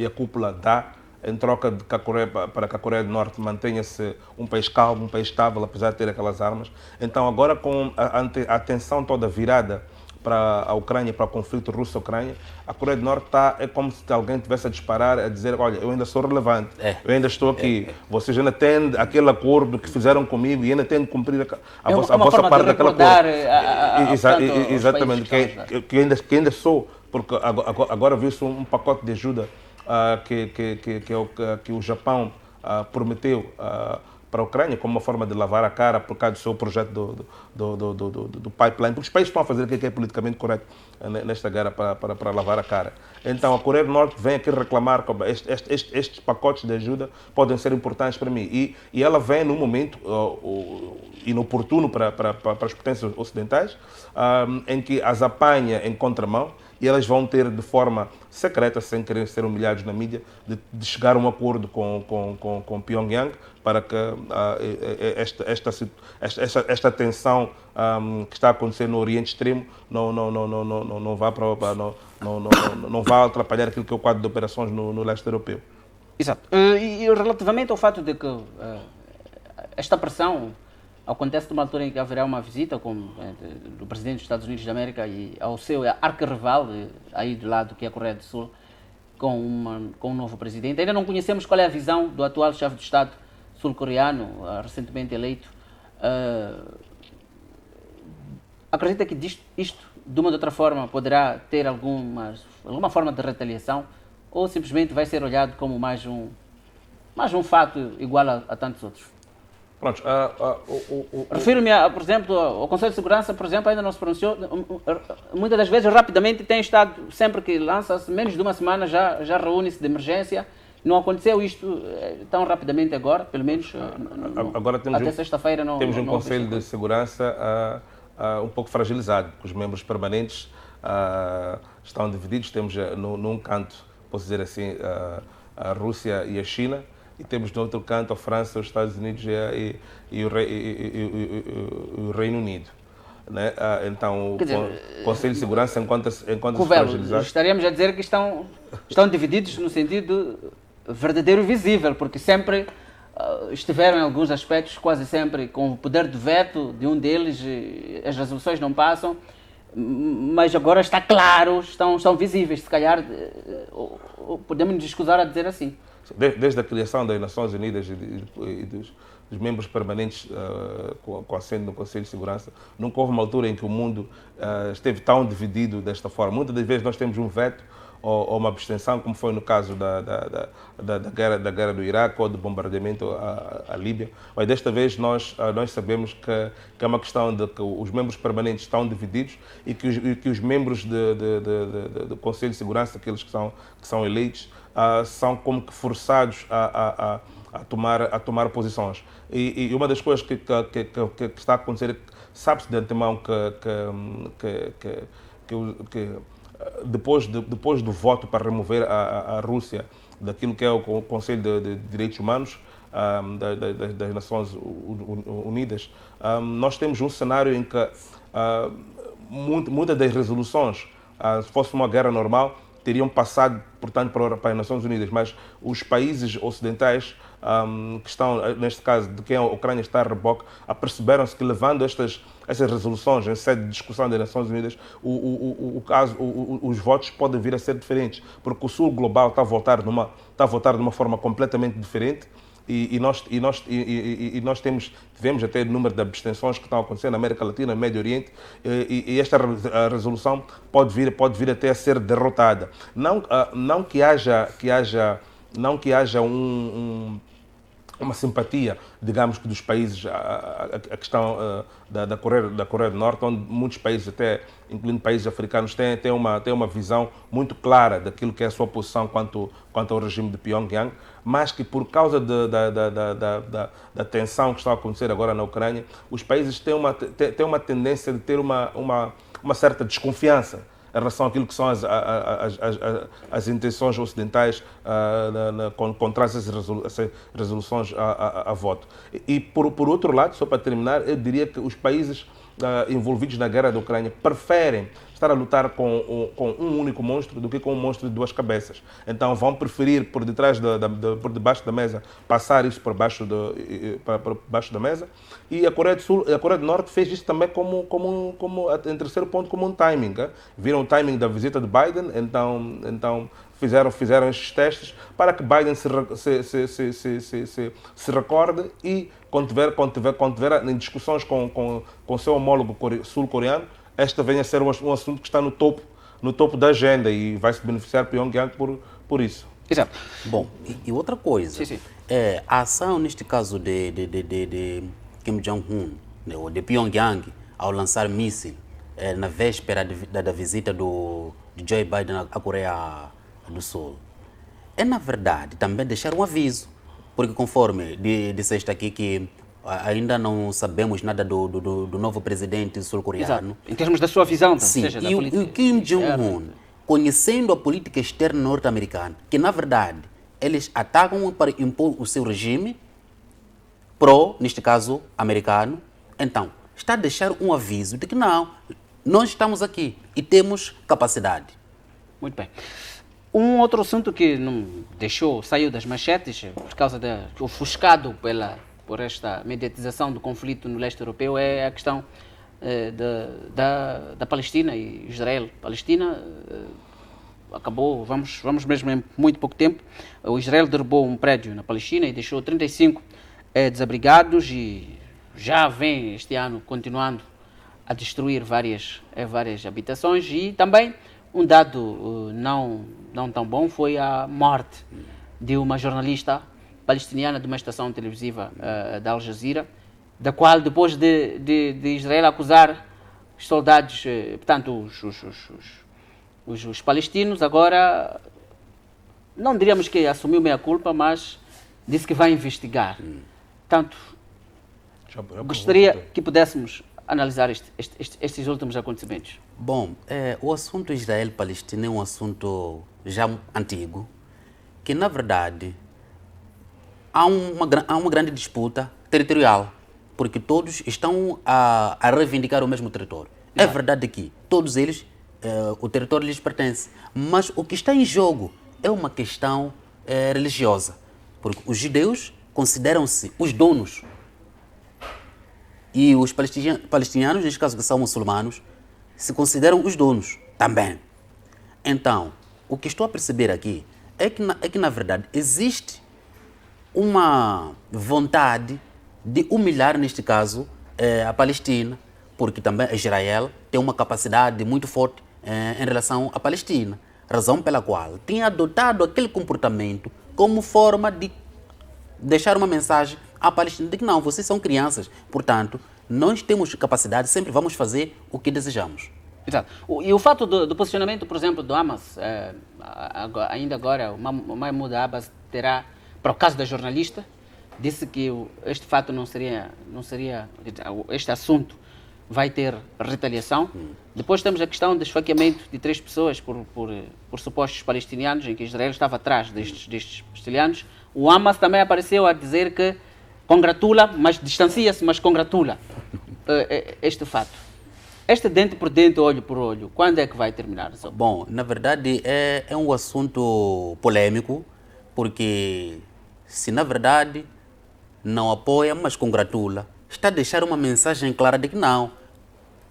C: a cúpula dá em troca de para que a Coreia do Norte mantenha-se um país calmo, um país estável, apesar de ter aquelas armas. Então agora com a atenção toda virada para a Ucrânia, para o conflito russo-Ucrânia, a Coreia do Norte é como se alguém estivesse a disparar, a dizer, olha, eu ainda sou relevante, eu ainda estou aqui, vocês ainda têm aquele acordo que fizeram comigo e ainda têm de cumprir a vossa parte daquele acordo. Exatamente, que ainda sou, porque agora viu-se um pacote de ajuda que o Japão prometeu para a Ucrânia como uma forma de lavar a cara por causa do seu projeto do pipeline, porque os países estão a fazer o que é politicamente correto nesta guerra para lavar a cara. Então a Coreia do Norte vem aqui reclamar que estes pacotes de ajuda podem ser importantes para mim e ela vem num momento inoportuno para as potências ocidentais, em que as apanha em contramão e elas vão ter de forma secreta, sem querer ser humilhados na mídia, de chegar a um acordo com Pyongyang para que esta tensão que está a acontecer no Oriente Extremo não vá atrapalhar aquilo que é o quadro de operações no leste europeu.
A: Exato. E relativamente ao fato de que esta pressão acontece numa altura em que haverá uma visita do presidente dos Estados Unidos da América e ao seu arquirrival, aí do lado que é a Coreia do Sul, com um novo presidente. Ainda não conhecemos qual é a visão do atual chefe de Estado sul-coreano, recentemente eleito. Acredita que isto, de uma ou de outra forma, poderá ter alguma forma de retaliação ou simplesmente vai ser olhado como mais um fato igual a tantos outros?
C: Pronto,
A: refiro-me, por exemplo, ao Conselho de Segurança, por exemplo, ainda não se pronunciou. Muitas das vezes, rapidamente, tem estado, sempre que lança-se, menos de uma semana, já reúne-se de emergência. Não aconteceu isto tão rapidamente agora, pelo menos
C: agora
A: até sexta-feira não.
C: Temos um Conselho de Segurança um pouco fragilizado, porque os membros permanentes estão divididos. Temos num canto, posso dizer assim, a Rússia e a China, e temos no outro canto a França, os Estados Unidos e o Reino Unido. Né? Então, o Conselho de Segurança encontra-se fragilizado.
A: Estaríamos a dizer que estão divididos no sentido verdadeiro e visível, porque sempre estiveram em alguns aspectos, quase sempre, com o poder de veto de um deles, as resoluções não passam, mas agora está claro, estão visíveis, se calhar podemos nos escusar a dizer assim.
C: Desde a criação das Nações Unidas e dos membros permanentes com assento no Conselho de Segurança, nunca houve uma altura em que o mundo esteve tão dividido desta forma. Muitas das vezes nós temos um veto ou uma abstenção, como foi no caso da guerra do Iraque ou do bombardeamento à Líbia. Mas desta vez nós sabemos que é uma questão de que os membros permanentes estão divididos e que os membros do Conselho de Segurança, aqueles que são eleitos, são como que forçados a tomar posições. E uma das coisas que está a acontecer, sabe-se de antemão que depois do voto para remover a Rússia daquilo que é o Conselho de Direitos Humanos das Nações Unidas, nós temos um cenário em que muitas das resoluções, se fosse uma guerra normal, teriam passado, portanto, para as Nações Unidas, mas os países ocidentais, que estão, neste caso, de quem a Ucrânia está a reboque, aperceberam-se que, levando estas resoluções em sede de discussão das Nações Unidas, os votos podem vir a ser diferentes, porque o Sul global está a votar de uma forma completamente diferente nós tivemos até o número de abstenções que estão acontecendo na América Latina, no Médio Oriente, e esta resolução pode vir até a ser derrotada. Não que haja uma simpatia, digamos que dos países, a questão da Coreia do Norte, onde muitos países, até incluindo países africanos, têm uma visão muito clara daquilo que é a sua posição quanto ao regime de Pyongyang, mas que por causa da tensão que está a acontecer agora na Ucrânia, os países têm uma tendência de ter uma certa desconfiança em relação àquilo que são as intenções ocidentais contra essas resoluções a voto. E, por outro lado, só para terminar, eu diria que os países envolvidos na guerra da Ucrânia preferem estar a lutar com um único monstro do que com um monstro de duas cabeças. Então vão preferir por debaixo da mesa passar isso por baixo da mesa. E a Coreia do Norte fez isso também em terceiro ponto, como um timing. Viram o timing da visita de Biden, então fizeram estes testes para que Biden se recorde e quando tiver em discussões com o seu homólogo sul-coreano, esta venha a ser um assunto que está no topo da agenda e vai se beneficiar Pyongyang por isso.
A: Exato.
B: Bom, e outra coisa,
A: Sim.
B: A ação neste caso de Kim Jong-un, ou de Pyongyang, ao lançar míssil na véspera da visita de Joe Biden à Coreia do Sul, é na verdade também deixar um aviso, porque conforme disseste aqui que ainda não sabemos nada do novo presidente sul-coreano.
A: Exato. Em termos da sua visão,
B: sim,
A: seja da
B: e
A: política.
B: o Kim Jong-un, conhecendo a política externa norte-americana, que na verdade eles atacam para impor o seu regime neste caso, americano, então está a deixar um aviso de que não, nós estamos aqui e temos capacidade.
A: Muito bem. Um outro assunto que não saiu das manchetes por causa ofuscado por esta mediatização do conflito no leste europeu é a questão da Palestina e Israel. Palestina acabou, vamos mesmo em muito pouco tempo, o Israel derrubou um prédio na Palestina e deixou 35 desabrigados e já vem este ano continuando a destruir várias habitações. E também um dado não tão bom foi a morte de uma jornalista palestiniana de uma estação televisiva da Al Jazeera, da qual depois de Israel acusar os soldados, portanto os palestinos, agora não diríamos que assumiu meia-culpa, mas disse que vai investigar. Portanto, gostaria que pudéssemos analisar estes últimos acontecimentos.
B: Bom, o assunto Israel-Palestina é um assunto já antigo, que na verdade há uma grande disputa territorial, porque todos estão a reivindicar o mesmo território. É verdade que todos eles, o território lhes pertence, mas o que está em jogo é uma questão religiosa, porque os judeus consideram-se os donos e os palestinianos, neste caso que são muçulmanos, se consideram os donos também. Então, o que estou a perceber aqui é que na verdade, existe uma vontade de humilhar, neste caso, a Palestina, porque também Israel tem uma capacidade muito forte em relação à Palestina, razão pela qual tem adotado aquele comportamento como forma de deixar uma mensagem à Palestina de que não, vocês são crianças, portanto, nós temos capacidade, sempre vamos fazer o que desejamos.
A: Exato. E o fato do posicionamento, por exemplo, do Hamas, ainda agora, o Mahmoud Abbas terá, para o caso da jornalista, disse que este fato não seria, este assunto vai ter retaliação. Depois temos a questão do esfaqueamento de 3 pessoas por supostos palestinianos, em que Israel estava atrás destes palestinianos. O Hamas também apareceu a dizer que congratula, mas distancia-se, mas congratula este fato. Este dente por dente, olho por olho, quando é que vai terminar?
B: Bom, na verdade é um assunto polêmico, porque se na verdade não apoia, mas congratula, está a deixar uma mensagem clara de que não,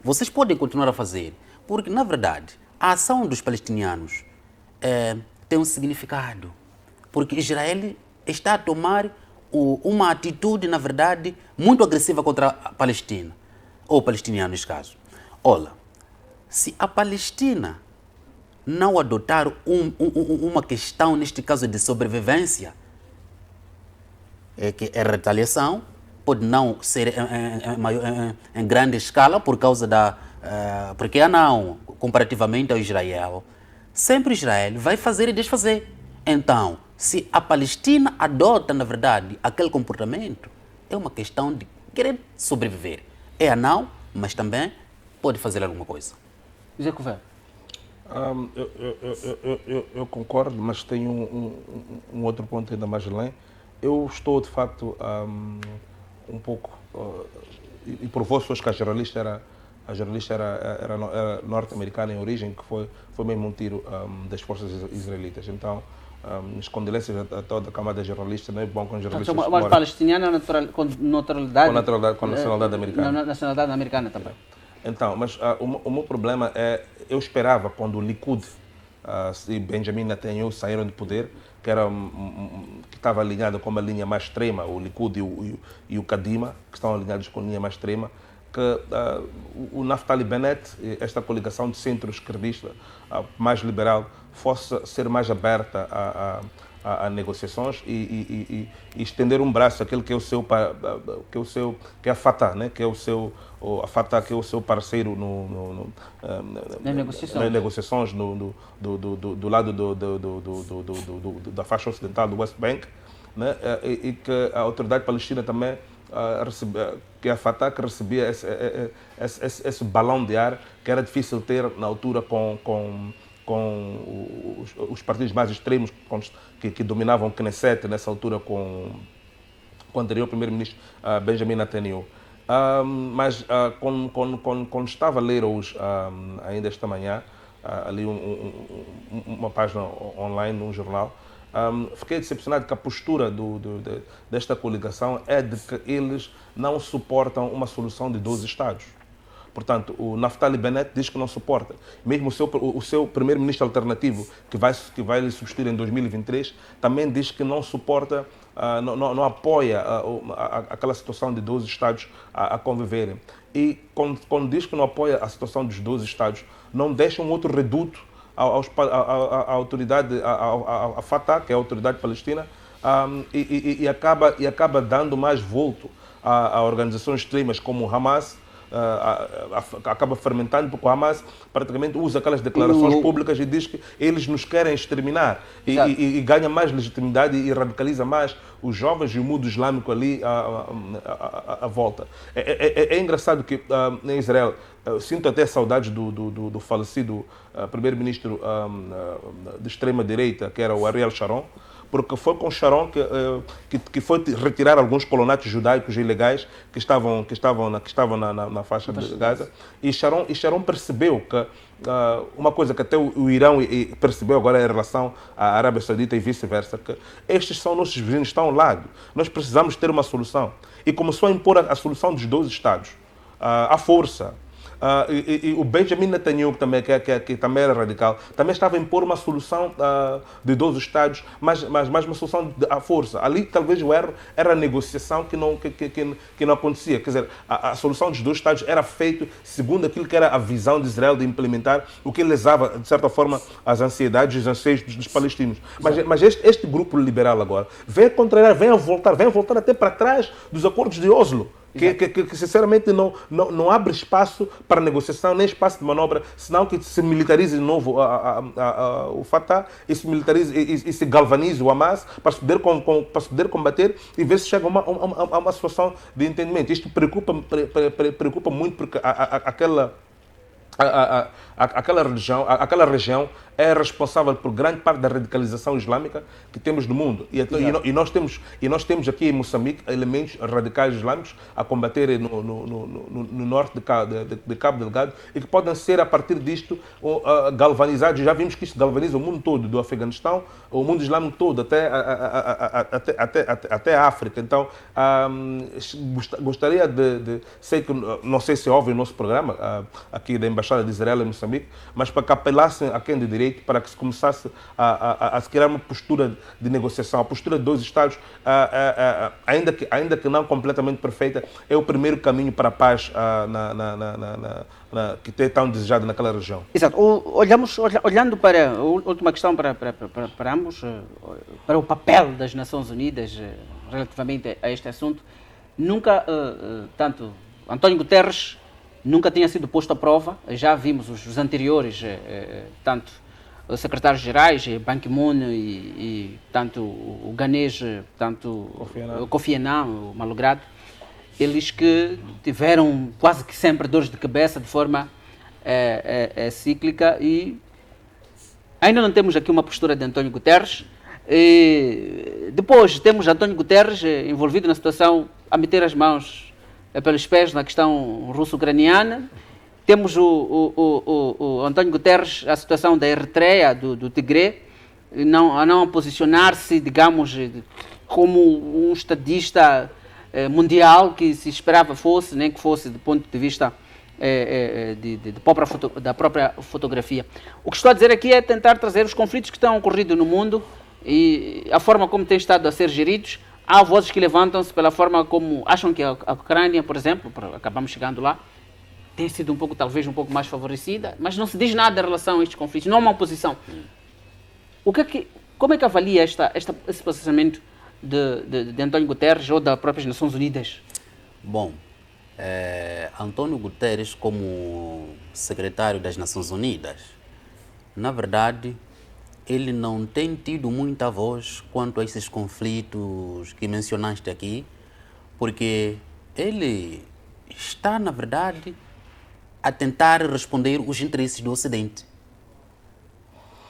B: vocês podem continuar a fazer, porque na verdade a ação dos palestinianos tem um significado, porque Israel está a tomar uma atitude, na verdade, muito agressiva contra a Palestina, ou palestiniano neste caso. Olha, se a Palestina não adotar uma questão, neste caso de sobrevivência, é que é retaliação, pode não ser em grande escala por causa da... porque não, comparativamente ao Israel, sempre Israel vai fazer e desfazer. Então, se a Palestina adota, na verdade, aquele comportamento, é uma questão de querer sobreviver. É a não, mas também pode fazer alguma coisa.
A: José Couvert.
C: Eu concordo, mas tenho um outro ponto ainda mais além. Eu estou, de facto, um pouco... e provou-se hoje que a jornalista era norte-americana em origem, que foi mesmo um tiro das forças israelitas. Então, as condolências a toda a camada jornalista, não é bom com jornalistas...
A: Então, uma palestiniana com naturalidade...
C: Com nacionalidade americana.
A: Nacionalidade americana também.
C: Então, mas o meu problema é... Eu esperava, quando o Likud e Benjamin Netanyahu saíram de poder, que estava alinhado com uma linha mais extrema, o Likud e o Kadima, que estão alinhados com a linha mais extrema, que o Naftali Bennett, esta coligação de centro-esquerdista mais liberal, fosse ser mais aberta a negociações e estender um braço àquele que é que é a Fatah, né? Que é a Fatah, que é o seu parceiro nas negociações do lado da faixa ocidental do West Bank, né? E que a autoridade palestina também que a Fatah, que recebia esse balão de ar que era difícil ter na altura com os partidos mais extremos que dominavam o Knesset nessa altura com o anterior primeiro-ministro Benjamin Netanyahu. Mas quando estava a ler hoje, ainda esta manhã, ali uma página online, num jornal, fiquei decepcionado que a postura desta coligação é de que eles não suportam uma solução de 12 Estados. Portanto, o Naftali Bennett diz que não suporta. Mesmo o seu primeiro-ministro alternativo, que vai lhe substituir em 2023, também diz que não suporta, não apoia aquela situação de 12 Estados a conviverem. E quando diz que não apoia a situação dos 12 Estados, não deixa um outro reduto à autoridade, à Fatah, que é a autoridade palestina, e acaba dando mais volto a organizações extremas como o Hamas, acaba fermentando, porque o Hamas praticamente usa aquelas declarações públicas e diz que eles nos querem exterminar e ganha mais legitimidade e radicaliza mais os jovens e o mundo islâmico ali à volta. É engraçado que em Israel, eu sinto até saudades do falecido primeiro-ministro de extrema-direita, que era o Ariel Sharon, porque foi com Sharon que foi retirar alguns colonatos judaicos ilegais que estavam na faixa de Gaza. E Sharon percebeu que uma coisa que até o Irão percebeu agora em relação à Arábia Saudita e vice-versa, que estes são nossos vizinhos, estão ao lado. Nós precisamos ter uma solução. E começou a impor a solução dos 12 Estados, à força. E o Benjamin Netanyahu, que também era radical, também estava a impor uma solução de 12 Estados, mas uma solução à força. Ali, talvez, o erro era a negociação que não acontecia. Quer dizer, a solução dos 12 Estados era feita segundo aquilo que era a visão de Israel de implementar o que lesava, de certa forma, as ansiedades e os anseios dos palestinos. Mas este grupo liberal agora vem a contrariar, vem a voltar até para trás dos acordos de Oslo. Que sinceramente não abre espaço para negociação, nem espaço de manobra, senão que se militarize de novo o Fatah e se militarize e se galvanize o Hamas para se poder combater e ver se chega a uma situação de entendimento. Isto preocupa muito porque aquela região é responsável por grande parte da radicalização islâmica que temos no mundo. E nós temos aqui em Moçambique elementos radicais islâmicos a combaterem no norte de Cabo Delgado e que podem ser, a partir disto, galvanizados. Já vimos que isto galvaniza o mundo todo, do Afeganistão, o mundo islâmico todo, até a África. Então, gostaria sei que, não sei se ouve o nosso programa aqui da Embaixada Embaixada de Israel em Moçambique, mas para que apelassem a quem de direito para que se começasse a se criar uma postura de negociação. A postura de dois Estados, ainda que não completamente perfeita, é o primeiro caminho para a paz que é tão desejado naquela região.
A: Exato. Olhando para a última questão para ambos, para o papel das Nações Unidas relativamente a este assunto, nunca, tanto António Guterres nunca tinha sido posto à prova. Já vimos os anteriores, tanto os secretários-gerais, Ban Ki-moon e tanto o ganês, tanto o Kofi Annan, o malogrado, eles que tiveram quase que sempre dores de cabeça de forma cíclica, e ainda não temos aqui uma postura de António Guterres. E depois temos António Guterres envolvido na situação, a meter as mãos pelos pés na questão russo-ucraniana. Temos o António Guterres, a situação da Eritreia, do Tigré, a não posicionar-se, digamos, como um estadista mundial que se esperava fosse, nem que fosse do ponto de vista da própria fotografia. O que estou a dizer aqui é tentar trazer os conflitos que estão ocorrendo no mundo e a forma como têm estado a ser geridos. Há vozes que levantam-se pela forma como acham que a Ucrânia, por exemplo, acabamos chegando lá, tem sido talvez um pouco mais favorecida, mas não se diz nada em relação a estes conflitos, não há uma oposição. Como é que avalia esse posicionamento de António Guterres ou das próprias Nações Unidas?
B: Bom, António Guterres, como secretário das Nações Unidas, na verdade, ele não tem tido muita voz quanto a esses conflitos que mencionaste aqui, porque ele está, na verdade, a tentar responder os interesses do Ocidente.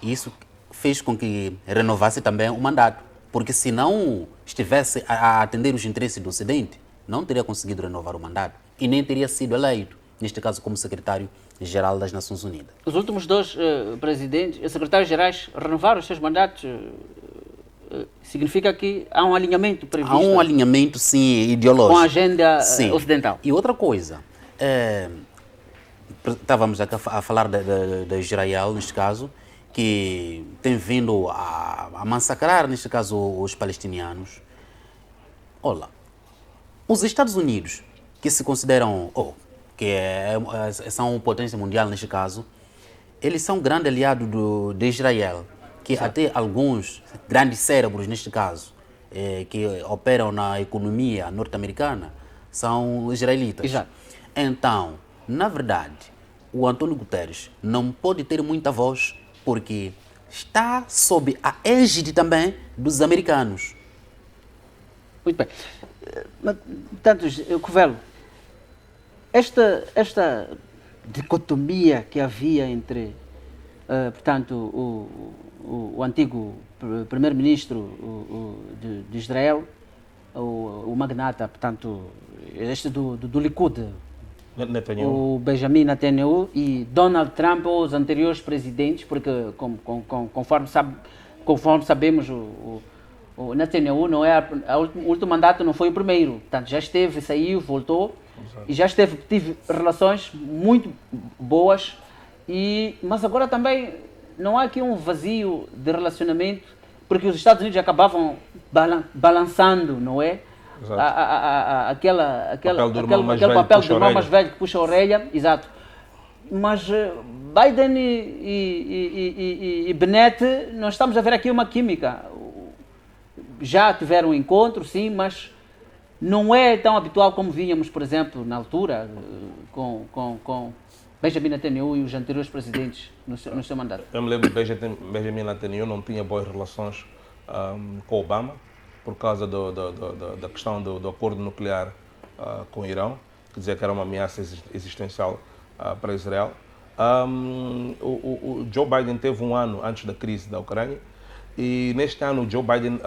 B: E isso fez com que renovasse também o mandato, porque se não estivesse a atender os interesses do Ocidente, não teria conseguido renovar o mandato e nem teria sido eleito, neste caso como secretário-geral das Nações Unidas.
A: Os últimos dois secretários-gerais renovaram os seus mandatos. Significa que há um alinhamento previsto?
B: Há um alinhamento, sim, ideológico.
A: Com a agenda ocidental.
B: E outra coisa, estávamos aqui a falar de Israel, neste caso, que tem vindo a massacrar, neste caso, os palestinianos. Olha, os Estados Unidos, que se consideram, são potência mundial neste caso, eles são um grande aliado de Israel, que até alguns grandes cérebros, neste caso, que operam na economia norte-americana, são israelitas.
A: Exato.
B: Então, na verdade, o António Guterres não pode ter muita voz porque está sob a égide também dos americanos.
A: Muito bem. Portanto, Covelo, esta dicotomia que havia entre, portanto, o antigo primeiro-ministro de Israel, o magnata, portanto, este do Likud,
C: Netanyahu.
A: o Benjamin Netanyahu, e Donald Trump, ou os anteriores presidentes, porque conforme sabemos, o Netanyahu não é o último mandato não foi o primeiro, portanto já esteve, saiu, voltou. Exato. E já tive relações muito boas, mas agora também não há aqui um vazio de relacionamento, porque os Estados Unidos acabavam balançando, não é? Aquele papel do irmão mais velho que puxa a orelha, exato. Mas Biden e Bennett, nós estamos a ver aqui uma química. Já tiveram um encontro, sim, mas não é tão habitual como vínhamos, por exemplo, na altura, com Benjamin Netanyahu e os anteriores presidentes no seu mandato.
C: Eu me lembro que Benjamin Netanyahu não tinha boas relações com Obama, por causa da questão do acordo nuclear com o Irão, que dizia que era uma ameaça existencial para Israel. O Joe Biden teve um ano antes da crise da Ucrânia, e neste ano o Joe Biden,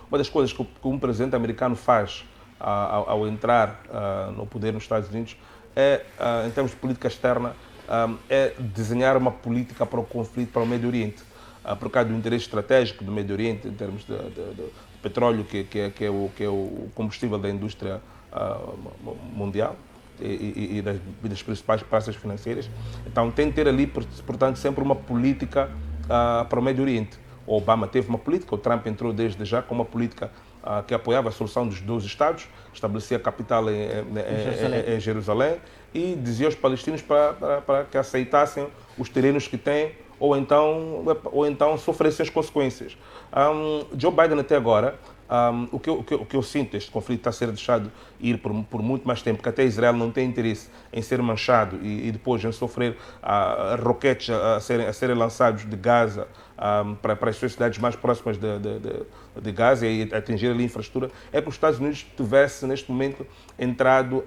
C: uma das coisas que um presidente americano faz ao entrar no poder nos Estados Unidos em termos de política externa, é desenhar uma política para o conflito, para o Médio Oriente, por causa do interesse estratégico do Médio Oriente em termos de petróleo, que é o combustível da indústria mundial. e das principais praças financeiras. Então tem de ter ali, portanto, sempre uma política para o Médio Oriente. O Obama teve uma política, o Trump entrou desde já com uma política que apoiava a solução dos 12 Estados, estabelecia a capital em Jerusalém e dizia aos palestinos para que aceitassem os terrenos que têm ou então sofressem as consequências. Joe Biden até agora, o que eu sinto, este conflito está a ser deixado ir por muito mais tempo, porque até Israel não tem interesse em ser manchado e depois em sofrer roquetes a serem lançados de Gaza para as suas cidades mais próximas de Gaza e atingir ali a infraestrutura, é que os Estados Unidos tivesse neste momento entrado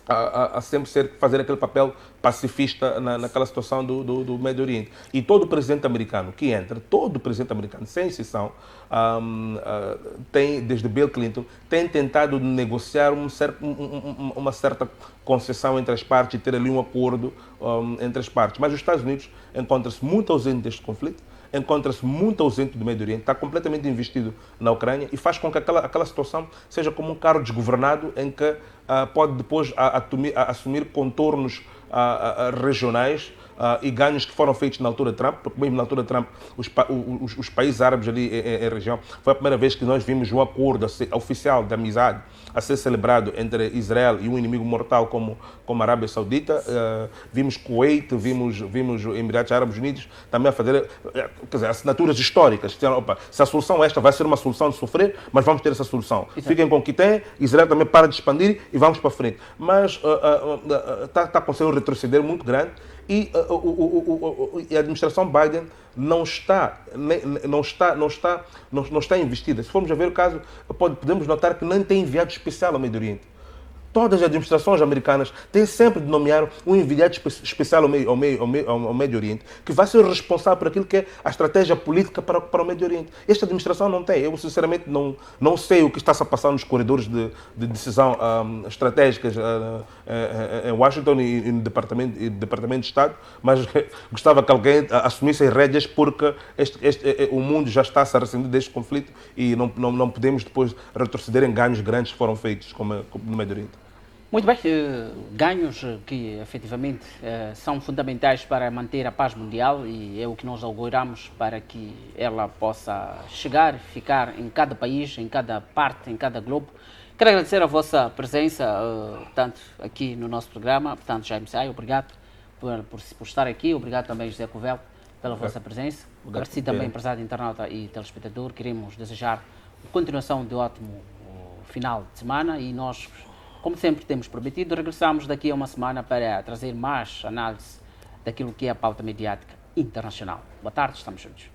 C: a sempre fazer aquele papel pacifista naquela situação do Médio Oriente. E todo presidente americano que entra, todo presidente americano, sem exceção, tem, desde Bill Clinton, tem tentado negociar uma certa concessão entre as partes e ter ali um acordo entre as partes. Mas os Estados Unidos encontram-se muito ausente deste conflito, encontra-se muito ausente do Médio Oriente, está completamente investido na Ucrânia e faz com que aquela situação seja como um carro desgovernado em que pode depois assumir contornos regionais e ganhos que foram feitos na altura de Trump, porque mesmo na altura de Trump os países árabes ali em região, foi a primeira vez que nós vimos um acordo oficial de amizade a ser celebrado entre Israel e um inimigo mortal como a Arábia Saudita. Vimos Kuwait, vimos Emirados Árabes Unidos também a fazer, quer dizer, assinaturas históricas. Disseram, opa, se a solução esta vai ser uma solução de sofrer, mas vamos ter essa solução. Exato. Fiquem com o que tem, Israel também para de expandir e vamos para frente. Mas está a acontecer um retroceder muito grande e a administração Biden não está investida. Se formos a ver o caso, podemos notar que nem tem enviado especial ao Médio Oriente. Todas as administrações americanas têm sempre de nomear um enviado especial ao Médio Oriente, que vai ser responsável por aquilo que é a estratégia política para o Médio Oriente. Esta administração não tem. Eu, sinceramente, não sei o que está-se a passar nos corredores de decisão estratégicas em Washington e no Departamento de Estado, mas gostava que alguém assumisse as rédeas, porque o mundo já está a se ressentir deste conflito e não podemos depois retroceder em ganhos grandes que foram feitos como no Médio Oriente.
A: Muito bem, ganhos que efetivamente são fundamentais para manter a paz mundial e é o que nós auguramos para que ela possa chegar, ficar em cada país, em cada parte, em cada globo. Quero agradecer a vossa presença, tanto aqui no nosso programa, portanto, Jaime Saia, obrigado por estar aqui, obrigado também, José Covel, pela vossa presença. Agradecido também, empresário, internauta e telespectador. Queremos desejar continuação de ótimo final de semana e nós, como sempre temos prometido, regressamos daqui a uma semana para trazer mais análise daquilo que é a pauta mediática internacional. Boa tarde, estamos juntos.